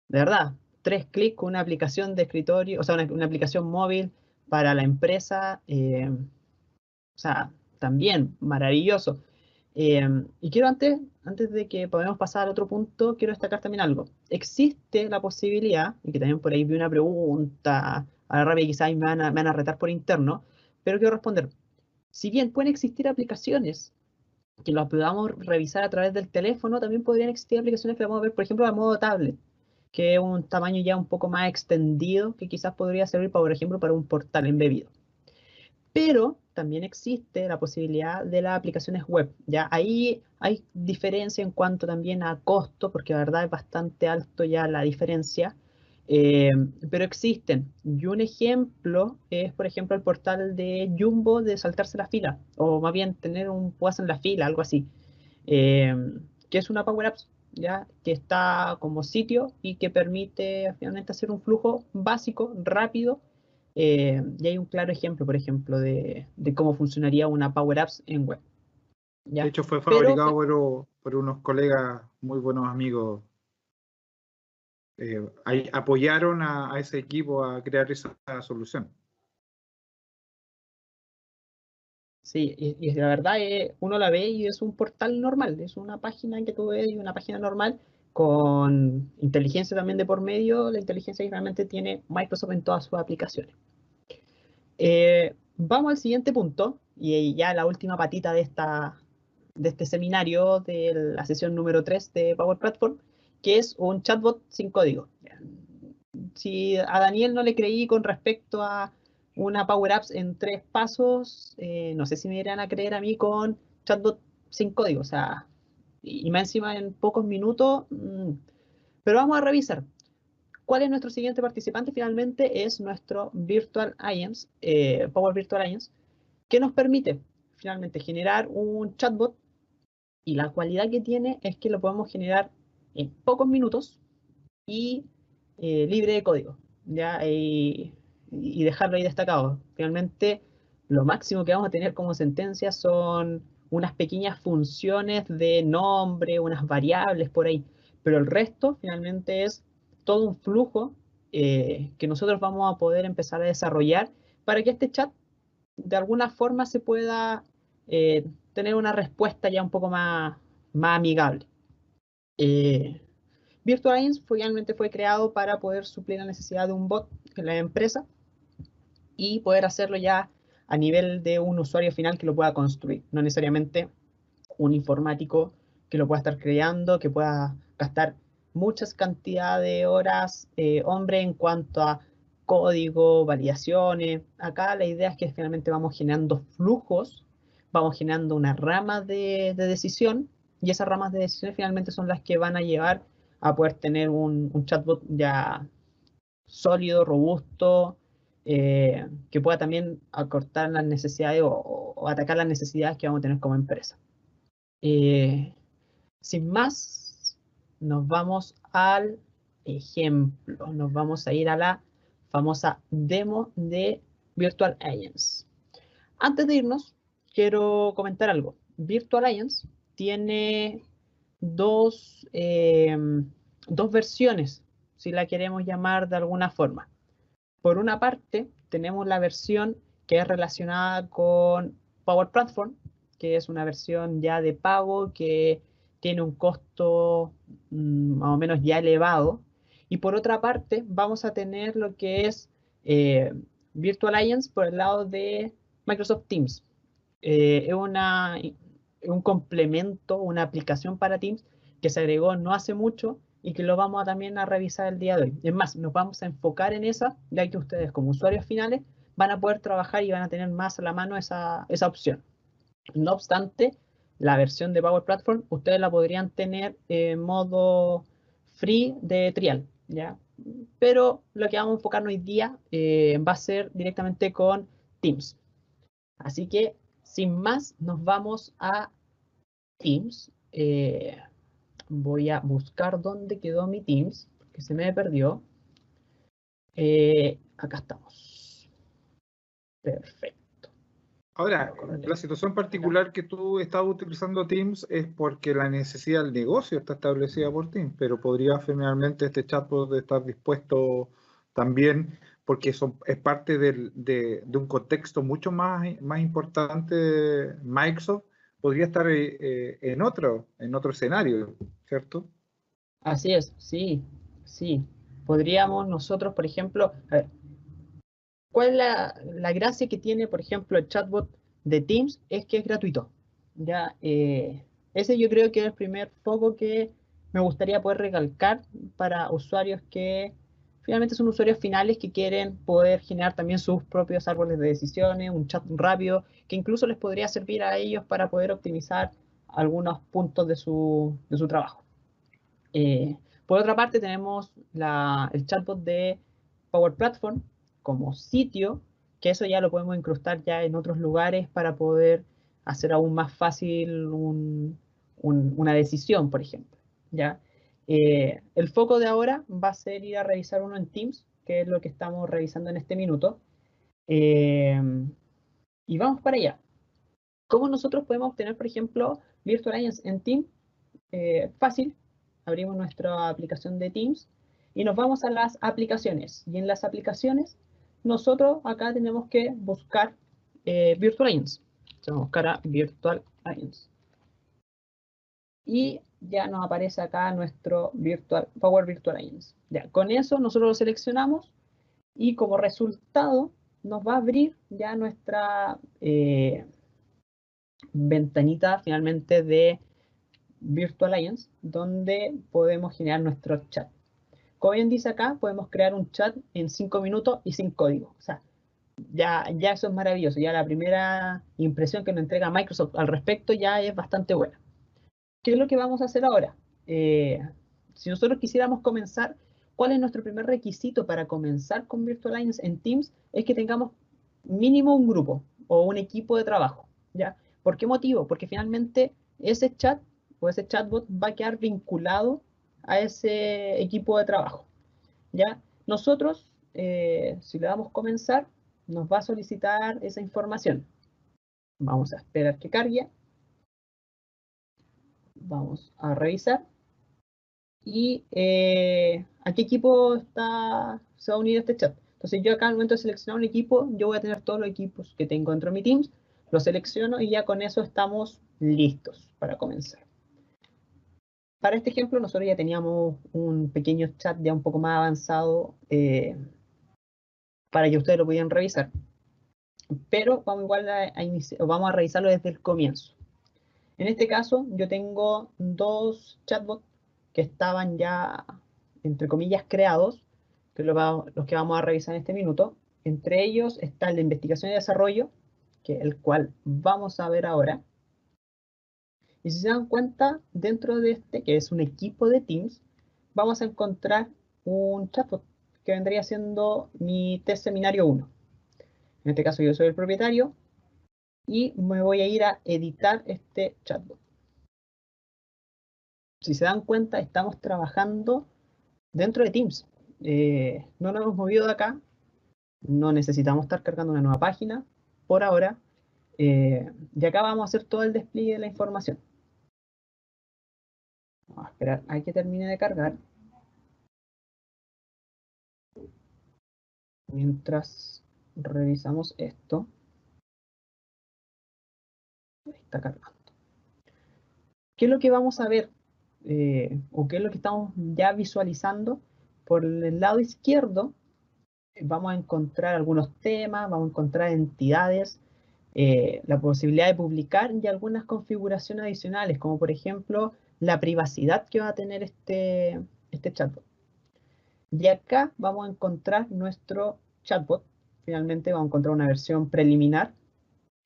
S4: de verdad, 3 clics con una aplicación de escritorio, o sea, una aplicación móvil para la empresa, o sea, también maravilloso. Y quiero antes de que podamos pasar al otro punto, quiero destacar también algo. Existe la posibilidad, y que también por ahí vi una pregunta, a la rápida quizás me van a retar por interno, pero quiero responder. Si bien pueden existir aplicaciones que las podamos revisar a través del teléfono, también podrían existir aplicaciones que vamos a ver, por ejemplo, a modo tablet, que es un tamaño ya un poco más extendido, que quizás podría servir, por ejemplo, para un portal embebido. Pero también existe la posibilidad de las aplicaciones web. Ya ahí hay diferencia en cuanto también a costo, porque la verdad es bastante alto ya la diferencia. Pero existen. Y un ejemplo es, por ejemplo, el portal de Jumbo de saltarse la fila, o más bien tener un puesto en la fila, algo así, que es una Power Apps, ¿ya? Que está como sitio y que permite finalmente hacer un flujo básico, rápido. Y hay un claro ejemplo, por ejemplo, de cómo funcionaría una Power Apps en web. ¿Ya?
S2: De hecho, fue fabricado por unos colegas muy buenos amigos. Ahí apoyaron a ese equipo a crear esa solución.
S4: Sí, y la verdad uno la ve y es un portal normal, es una página que tú ves y una página normal con inteligencia también de por medio, la inteligencia que realmente tiene Microsoft en todas sus aplicaciones. Vamos al siguiente punto, y ya la última patita de este seminario de la sesión número 3 de Power Platform, que es un chatbot sin código. Si a Daniel no le creí con respecto a una Power Apps en 3 pasos, no sé si me irán a creer a mí con chatbot sin código, o sea, y más encima en pocos minutos, pero vamos a revisar. ¿Cuál es nuestro siguiente participante? Finalmente es nuestro Virtual Agents, Power Virtual Agents, que nos permite finalmente generar un chatbot, y la cualidad que tiene es que lo podemos generar en pocos minutos y libre de código, ¿ya? Y dejarlo ahí destacado. Finalmente, lo máximo que vamos a tener como sentencia son unas pequeñas funciones de nombre, unas variables por ahí, pero el resto finalmente es todo un flujo que nosotros vamos a poder empezar a desarrollar para que este chat de alguna forma se pueda tener una respuesta ya un poco más amigable. Virtual Agents finalmente fue creado para poder suplir la necesidad de un bot en la empresa y poder hacerlo ya a nivel de un usuario final que lo pueda construir, no necesariamente un informático que lo pueda estar creando, que pueda gastar muchas cantidades de horas, hombre, en cuanto a código, validaciones. Acá la idea es que finalmente vamos generando flujos, vamos generando una rama de decisión, y esas ramas de decisiones finalmente son las que van a llevar a poder tener un chatbot ya sólido, robusto, que pueda también acortar las necesidades o atacar las necesidades que vamos a tener como empresa. Sin más, nos vamos al ejemplo. Nos vamos a ir a la famosa demo de Virtual Agents. Antes de irnos, quiero comentar algo. Virtual Agents tiene dos versiones, si la queremos llamar de alguna forma. Por una parte, tenemos la versión que es relacionada con Power Platform, que es una versión ya de pago que tiene un costo más o menos ya elevado. Y por otra parte, vamos a tener lo que es Virtual Agents por el lado de Microsoft Teams. Es un complemento, una aplicación para Teams que se agregó no hace mucho y que lo vamos también a revisar el día de hoy. Es más, nos vamos a enfocar en esa, ya que ustedes como usuarios finales van a poder trabajar y van a tener más a la mano esa opción. No obstante, la versión de Power Platform ustedes la podrían tener en modo free de trial, ¿ya? Pero lo que vamos a enfocarnos hoy día va a ser directamente con Teams. Así que, sin más, nos vamos a Teams. Voy a buscar dónde quedó mi Teams, porque se me perdió. Acá estamos. Perfecto.
S2: Ahora, la situación particular que tú estás utilizando Teams es porque la necesidad del negocio está establecida por Teams, pero podría finalmente este chatbot estar dispuesto también porque es parte de un contexto mucho más importante. Microsoft podría estar en otro escenario, ¿cierto?
S4: Así es, sí, sí. Podríamos nosotros, por ejemplo, a ver, ¿cuál es la gracia que tiene, por ejemplo, el chatbot de Teams? Es que es gratuito. Ya, ese yo creo que es el primer foco que me gustaría poder recalcar para usuarios que finalmente son usuarios finales que quieren poder generar también sus propios árboles de decisiones, un chat rápido, que incluso les podría servir a ellos para poder optimizar algunos puntos de su trabajo. Por otra parte, tenemos el chatbot de Power Platform como sitio, que eso ya lo podemos incrustar ya en otros lugares para poder hacer aún más fácil una decisión, por ejemplo. ¿Ya? El foco de ahora va a ser ir a revisar uno en Teams, que es lo que estamos revisando en este minuto. Y vamos para allá. ¿Cómo nosotros podemos obtener, por ejemplo, Virtual Agents en Teams? Fácil. Abrimos nuestra aplicación de Teams y nos vamos a las aplicaciones. Y en las aplicaciones, nosotros acá tenemos que buscar Virtual Agents. Vamos a buscar a Virtual Agents. Y ya nos aparece acá nuestro Power Virtual Agents. Ya, con eso nosotros lo seleccionamos y como resultado nos va a abrir ya nuestra ventanita finalmente de Virtual Agents, donde podemos generar nuestro chat. Como bien dice acá, podemos crear un chat en 5 minutos y sin código. O sea, ya eso es maravilloso. Ya la primera impresión que nos entrega Microsoft al respecto ya es bastante buena. ¿Qué es lo que vamos a hacer ahora? Si nosotros quisiéramos comenzar, ¿cuál es nuestro primer requisito para comenzar con Virtual Agents en Teams? Es que tengamos mínimo un grupo o un equipo de trabajo. ¿Ya? ¿Por qué motivo? Porque finalmente ese chat o ese chatbot va a quedar vinculado a ese equipo de trabajo. ¿Ya? Nosotros, si le damos comenzar, nos va a solicitar esa información. Vamos a esperar que cargue. Vamos a revisar. Y a qué equipo se va a unir a este chat. Entonces yo acá al momento de seleccionar un equipo, yo voy a tener todos los equipos que tengo dentro de mi Teams, lo selecciono y ya con eso estamos listos para comenzar. Para este ejemplo nosotros ya teníamos un pequeño chat ya un poco más avanzado para que ustedes lo pudieran revisar. Pero vamos igual vamos a revisarlo desde el comienzo. En este caso yo tengo dos chatbots que estaban ya, entre comillas, creados, que los que vamos a revisar en este minuto. Entre ellos está el de investigación y desarrollo, el cual vamos a ver ahora. Y si se dan cuenta, dentro de este, que es un equipo de Teams, vamos a encontrar un chatbot que vendría siendo mi test seminario 1. En este caso yo soy el propietario y me voy a ir a editar este chatbot. Si se dan cuenta, estamos trabajando dentro de Teams. No nos hemos movido de acá, no necesitamos estar cargando una nueva página por ahora. Y acá vamos a hacer todo el despliegue de la información. Vamos a esperar a que termine de cargar. Mientras revisamos esto. Ahí está cargando. ¿Qué es lo que vamos a ver? ¿O qué es lo que estamos ya visualizando? Por el lado izquierdo vamos a encontrar algunos temas, vamos a encontrar entidades, la posibilidad de publicar y algunas configuraciones adicionales, como por ejemplo la privacidad que va a tener este chatbot. Y acá vamos a encontrar nuestro chatbot. Finalmente vamos a encontrar una versión preliminar.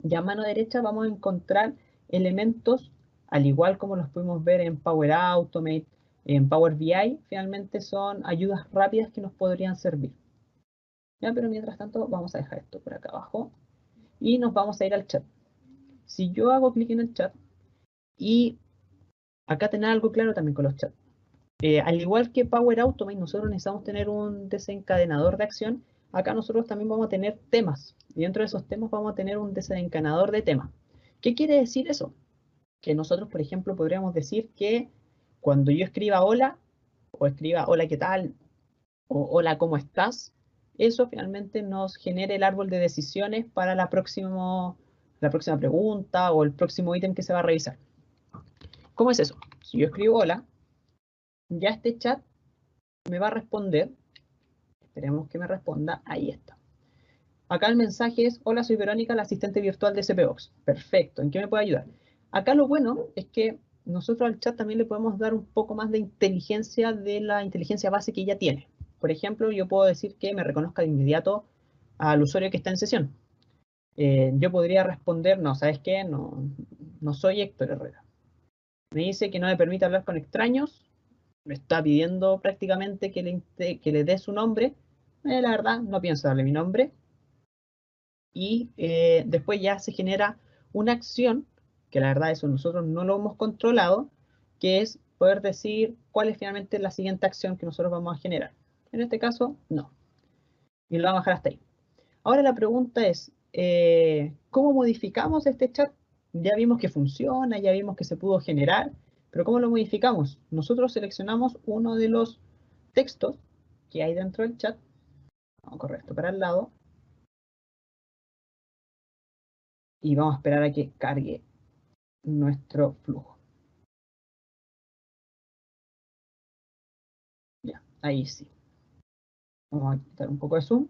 S4: Y a mano derecha vamos a encontrar elementos, al igual como los pudimos ver en Power Automate, en Power BI, finalmente son ayudas rápidas que nos podrían servir. ¿Ya? Pero mientras tanto vamos a dejar esto por acá abajo y nos vamos a ir al chat. Si yo hago clic en el chat y acá tener algo claro también con los chats. Al igual que Power Automate, nosotros necesitamos tener un desencadenador de acción. Acá nosotros también vamos a tener temas. Y dentro de esos temas vamos a tener un desencadenador de temas. ¿Qué quiere decir eso? Que nosotros, por ejemplo, podríamos decir que cuando yo escriba hola, o escriba hola, ¿qué tal? O hola, ¿cómo estás? Eso finalmente nos genere el árbol de decisiones para la próxima pregunta o el próximo ítem que se va a revisar. ¿Cómo es eso? Si yo escribo hola, ya este chat me va a responder. Esperemos que me responda. Ahí está. Acá el mensaje es: hola, soy Verónica, la asistente virtual de SPVox. Perfecto. ¿En qué me puede ayudar? Acá lo bueno es que nosotros al chat también le podemos dar un poco más de inteligencia de la inteligencia base que ya tiene. Por ejemplo, yo puedo decir que me reconozca de inmediato al usuario que está en sesión. Yo podría responder: no, ¿sabes qué? No soy Héctor Herrera. Me dice que no me permite hablar con extraños. Me está pidiendo prácticamente que le dé su nombre. La verdad, no pienso darle mi nombre. Y después ya se genera una acción, que la verdad eso nosotros no lo hemos controlado, que es poder decir cuál es finalmente la siguiente acción que nosotros vamos a generar. En este caso, no. Y lo vamos a dejar hasta ahí. Ahora la pregunta es, ¿cómo modificamos este chat? Ya vimos que funciona, ya vimos que se pudo generar, pero ¿cómo lo modificamos? Nosotros seleccionamos uno de los textos que hay dentro del chat. Vamos a correr esto para el lado. Y vamos a esperar a que cargue nuestro flujo. Ya, ahí sí. Vamos a quitar un poco de zoom.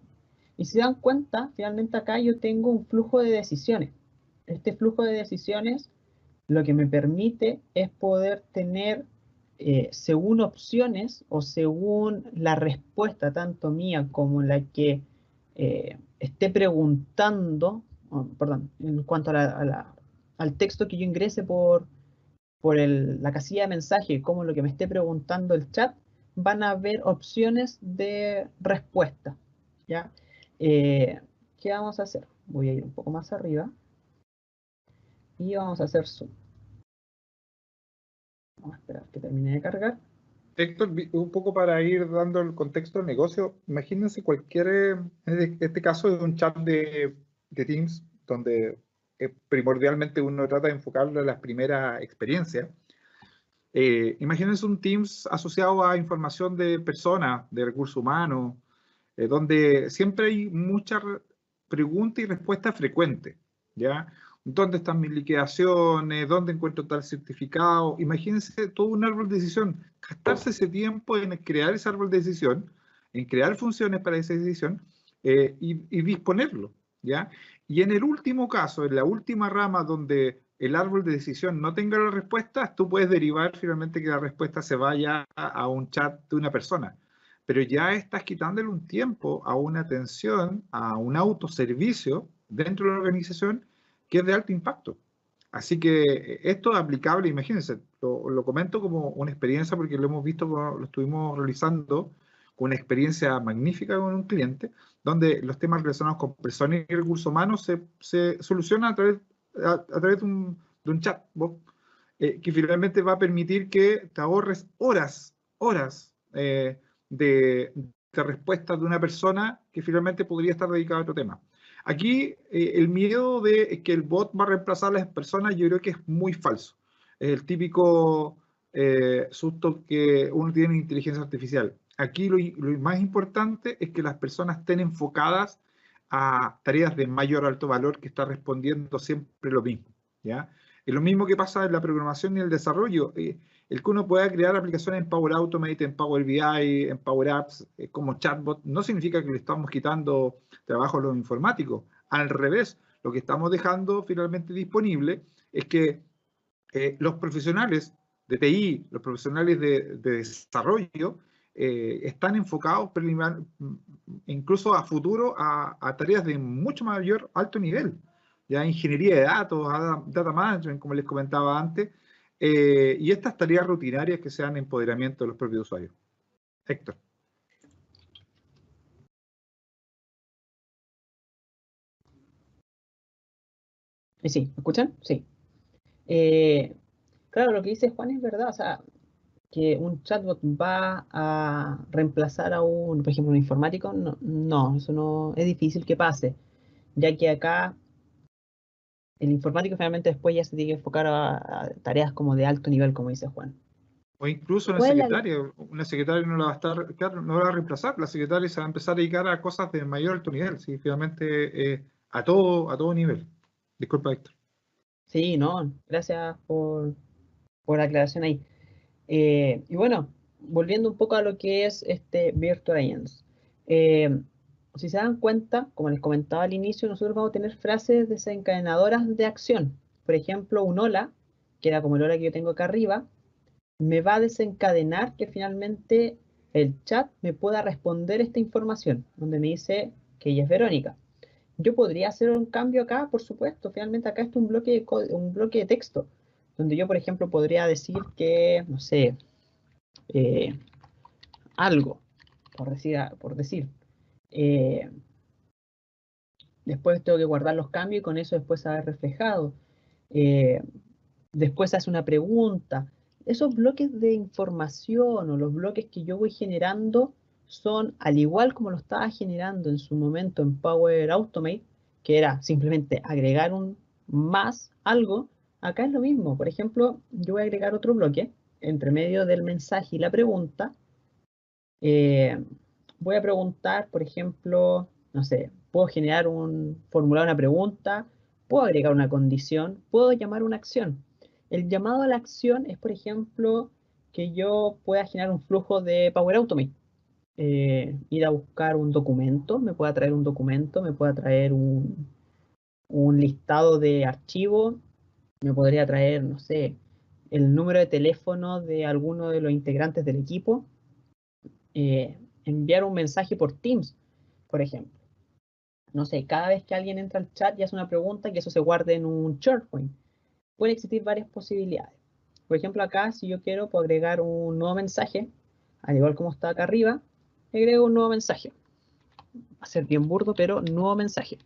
S4: Y si se dan cuenta, finalmente acá yo tengo un flujo de decisiones. Este flujo de decisiones lo que me permite es poder tener, según opciones o según la respuesta tanto mía como la que esté preguntando, perdón, en cuanto al texto que yo ingrese por la casilla de mensaje, como lo que me esté preguntando el chat, van a haber opciones de respuesta, ¿ya? ¿Qué vamos a hacer? Voy a ir un poco más arriba y vamos a hacer zoom. Vamos a esperar que termine de cargar.
S2: Héctor, un poco para ir dando el contexto del negocio, imagínense en este caso es un chat de Teams, donde primordialmente uno trata de enfocarlo en las primeras experiencias. Imagínense un Teams asociado a información de personas, de recursos humanos, donde siempre hay mucha pregunta y respuesta frecuente, ¿ya? ¿Dónde están mis liquidaciones? ¿Dónde encuentro tal certificado? Imagínense todo un árbol de decisión, gastarse ese tiempo en crear ese árbol de decisión, en crear funciones para esa decisión y disponerlo, ¿ya? Y en el último caso, en la última rama donde el árbol de decisión no tenga las respuestas, tú puedes derivar finalmente que la respuesta se vaya a un chat de una persona. Pero ya estás quitándole un tiempo a una atención, a un autoservicio dentro de la organización que es de alto impacto. Así que esto es aplicable, imagínense, lo comento como una experiencia porque lo hemos visto, lo estuvimos realizando con una experiencia magnífica con un cliente, donde los temas relacionados con personas y recursos humanos se solucionan a través de un chatbot que finalmente va a permitir que te ahorres horas de respuestas de una persona que finalmente podría estar dedicada a otro tema. Aquí el miedo de que el bot va a reemplazar a las personas yo creo que es muy falso. Es el típico susto que uno tiene en inteligencia artificial. Aquí lo más importante es que las personas estén enfocadas a tareas de mayor alto valor que está respondiendo siempre lo mismo, ¿ya? Es lo mismo que pasa en la programación y el desarrollo. El que uno pueda crear aplicaciones en Power Automate, en Power BI, en Power Apps, como chatbot, no significa que le estamos quitando trabajo a los informáticos. Al revés, lo que estamos dejando finalmente disponible es que los profesionales de TI, los profesionales de desarrollo, están enfocados incluso a futuro a tareas de mucho mayor alto nivel, ya ingeniería de datos, data management, como les comentaba antes, y estas tareas rutinarias que sean empoderamiento de los propios usuarios. Héctor.
S4: Sí, ¿me escuchan? Sí. Claro, lo que dice Juan es verdad, o sea, que un chatbot va a reemplazar a por ejemplo, un informático, no, eso no, es difícil que pase, ya que acá el informático finalmente después ya se tiene que enfocar a tareas como de alto nivel, como dice Juan.
S2: O incluso una secretaria no la va a estar, claro, no la va a reemplazar, la secretaria se va a empezar a dedicar a cosas de mayor alto nivel, ¿sí? Finalmente a todo nivel. Disculpa, Héctor.
S4: Sí, no, gracias por la aclaración ahí. Y bueno, volviendo un poco a lo que es este Virtual Agents. Si se dan cuenta, como les comentaba al inicio, nosotros vamos a tener frases desencadenadoras de acción. Por ejemplo, un hola, que era como el hola que yo tengo acá arriba, me va a desencadenar que finalmente el chat me pueda responder esta información, donde me dice que ella es Verónica. Yo podría hacer un cambio acá, por supuesto. Finalmente acá está un un bloque de texto, donde yo, por ejemplo, podría decir que, no sé, algo, por decir. Eh, Después tengo que guardar los cambios y con eso después haber reflejado. Eh, Después hace una pregunta. Esos bloques de información o los bloques que yo voy generando son, al igual como lo estaba generando en su momento en Power Automate, que era simplemente agregar un más algo, acá es lo mismo. Por ejemplo, yo voy a agregar otro bloque entre medio del mensaje y la pregunta. Voy a preguntar, por ejemplo, no sé, puedo formular una pregunta, puedo agregar una condición, puedo llamar una acción. El llamado a la acción es, por ejemplo, que yo pueda generar un flujo de Power Automate. Ir a buscar un documento, me pueda traer un documento, me pueda traer un listado de archivos, me podría traer, no sé, el número de teléfono de alguno de los integrantes del equipo, enviar un mensaje por Teams, por ejemplo. No sé, cada vez que alguien entra al chat y hace una pregunta, que eso se guarde en un SharePoint. Pueden existir varias posibilidades. Por ejemplo, acá, si yo quiero, puedo agregar un nuevo mensaje, al igual como está acá arriba, agrego un nuevo mensaje. Va a ser bien burdo, pero nuevo mensaje.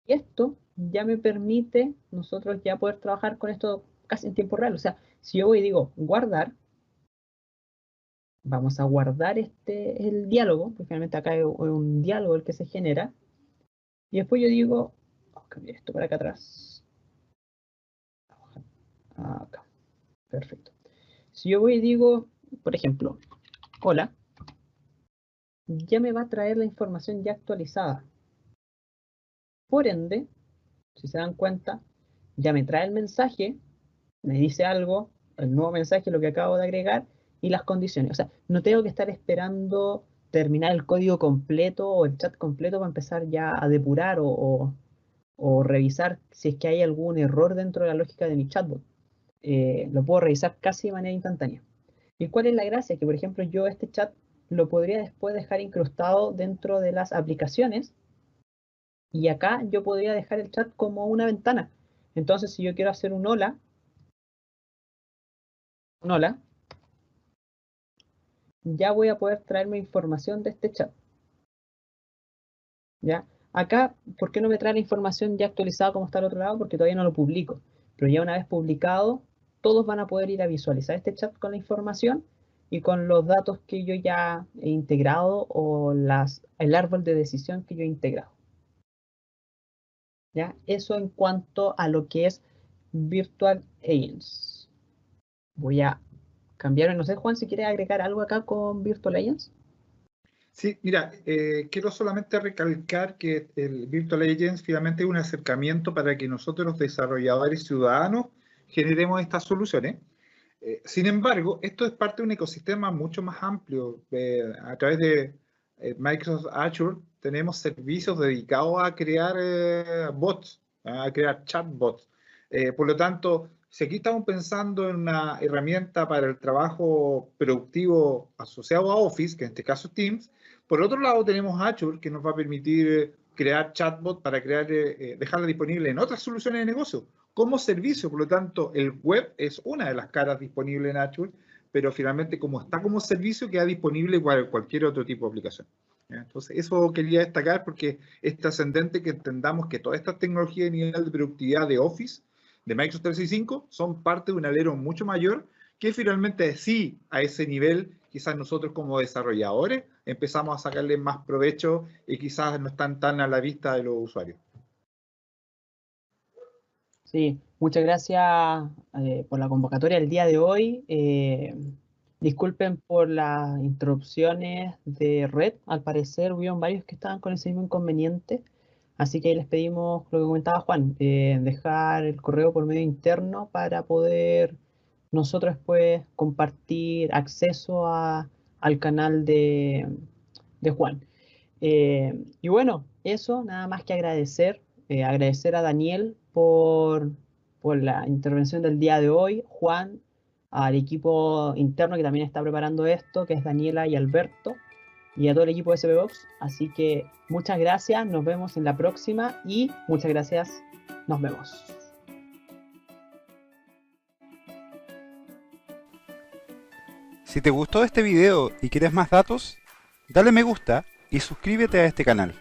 S4: Y esto ya me permite nosotros ya poder trabajar con esto casi en tiempo real. O sea, si yo voy y digo guardar, vamos a guardar el diálogo, porque finalmente acá es un diálogo el que se genera. Y después yo digo, vamos a cambiar esto para acá atrás. Acá, perfecto. Si yo voy y digo, por ejemplo, hola, ya me va a traer la información ya actualizada. Por ende, si se dan cuenta, ya me trae el mensaje, me dice algo, el nuevo mensaje, lo que acabo de agregar, y las condiciones. O sea, no tengo que estar esperando terminar el código completo o el chat completo para empezar ya a depurar o revisar si es que hay algún error dentro de la lógica de mi chatbot. Lo puedo revisar casi de manera instantánea. ¿Y cuál es la gracia? Que, por ejemplo, yo este chat lo podría después dejar incrustado dentro de las aplicaciones y acá yo podría dejar el chat como una ventana. Entonces, si yo quiero hacer un hola, ya voy a poder traerme información de este chat. ¿Ya? Acá, ¿por qué no me trae la información ya actualizada como está al otro lado? Porque todavía no lo publico. Pero ya una vez publicado, todos van a poder ir a visualizar este chat con la información y con los datos que yo ya he integrado o el árbol de decisión que yo he integrado. ¿Ya? Eso en cuanto a lo que es Virtual Agents. Voy a cambiar, no sé, Juan, si quieres agregar algo acá con Virtual Agents.
S2: Sí, mira, quiero solamente recalcar que el Virtual Agents finalmente es un acercamiento para que nosotros los desarrolladores ciudadanos generemos estas soluciones. Sin embargo, esto es parte de un ecosistema mucho más amplio. A través de Microsoft Azure tenemos servicios dedicados a crear bots, a crear chatbots. Por lo tanto, si aquí estamos pensando en una herramienta para el trabajo productivo asociado a Office, que en este caso es Teams, por otro lado tenemos Azure, que nos va a permitir crear chatbot para dejarla disponible en otras soluciones de negocio como servicio. Por lo tanto, el web es una de las caras disponibles en Azure, pero finalmente como está como servicio queda disponible para cualquier otro tipo de aplicación. Entonces, eso quería destacar porque es trascendente que entendamos que todas estas tecnologías de nivel de productividad de Office, de Microsoft 365, son parte de un alero mucho mayor que finalmente sí, a ese nivel, quizás nosotros como desarrolladores empezamos a sacarle más provecho y quizás no están tan a la vista de los usuarios.
S4: Sí, muchas gracias por la convocatoria del día de hoy. Disculpen por las interrupciones de red. Al parecer hubieron varios que estaban con ese mismo inconveniente. Así que les pedimos lo que comentaba Juan, dejar el correo por medio interno para poder nosotros después compartir acceso al canal de Juan. Y bueno, eso, nada más que agradecer. Agradecer a Daniel por la intervención del día de hoy, Juan, al equipo interno que también está preparando esto, que es Daniela y Alberto, y a todo el equipo de SPBox. Así que muchas gracias, nos vemos en la próxima y muchas gracias, nos vemos.
S5: Si te gustó este video y quieres más datos, dale me gusta y suscríbete a este canal.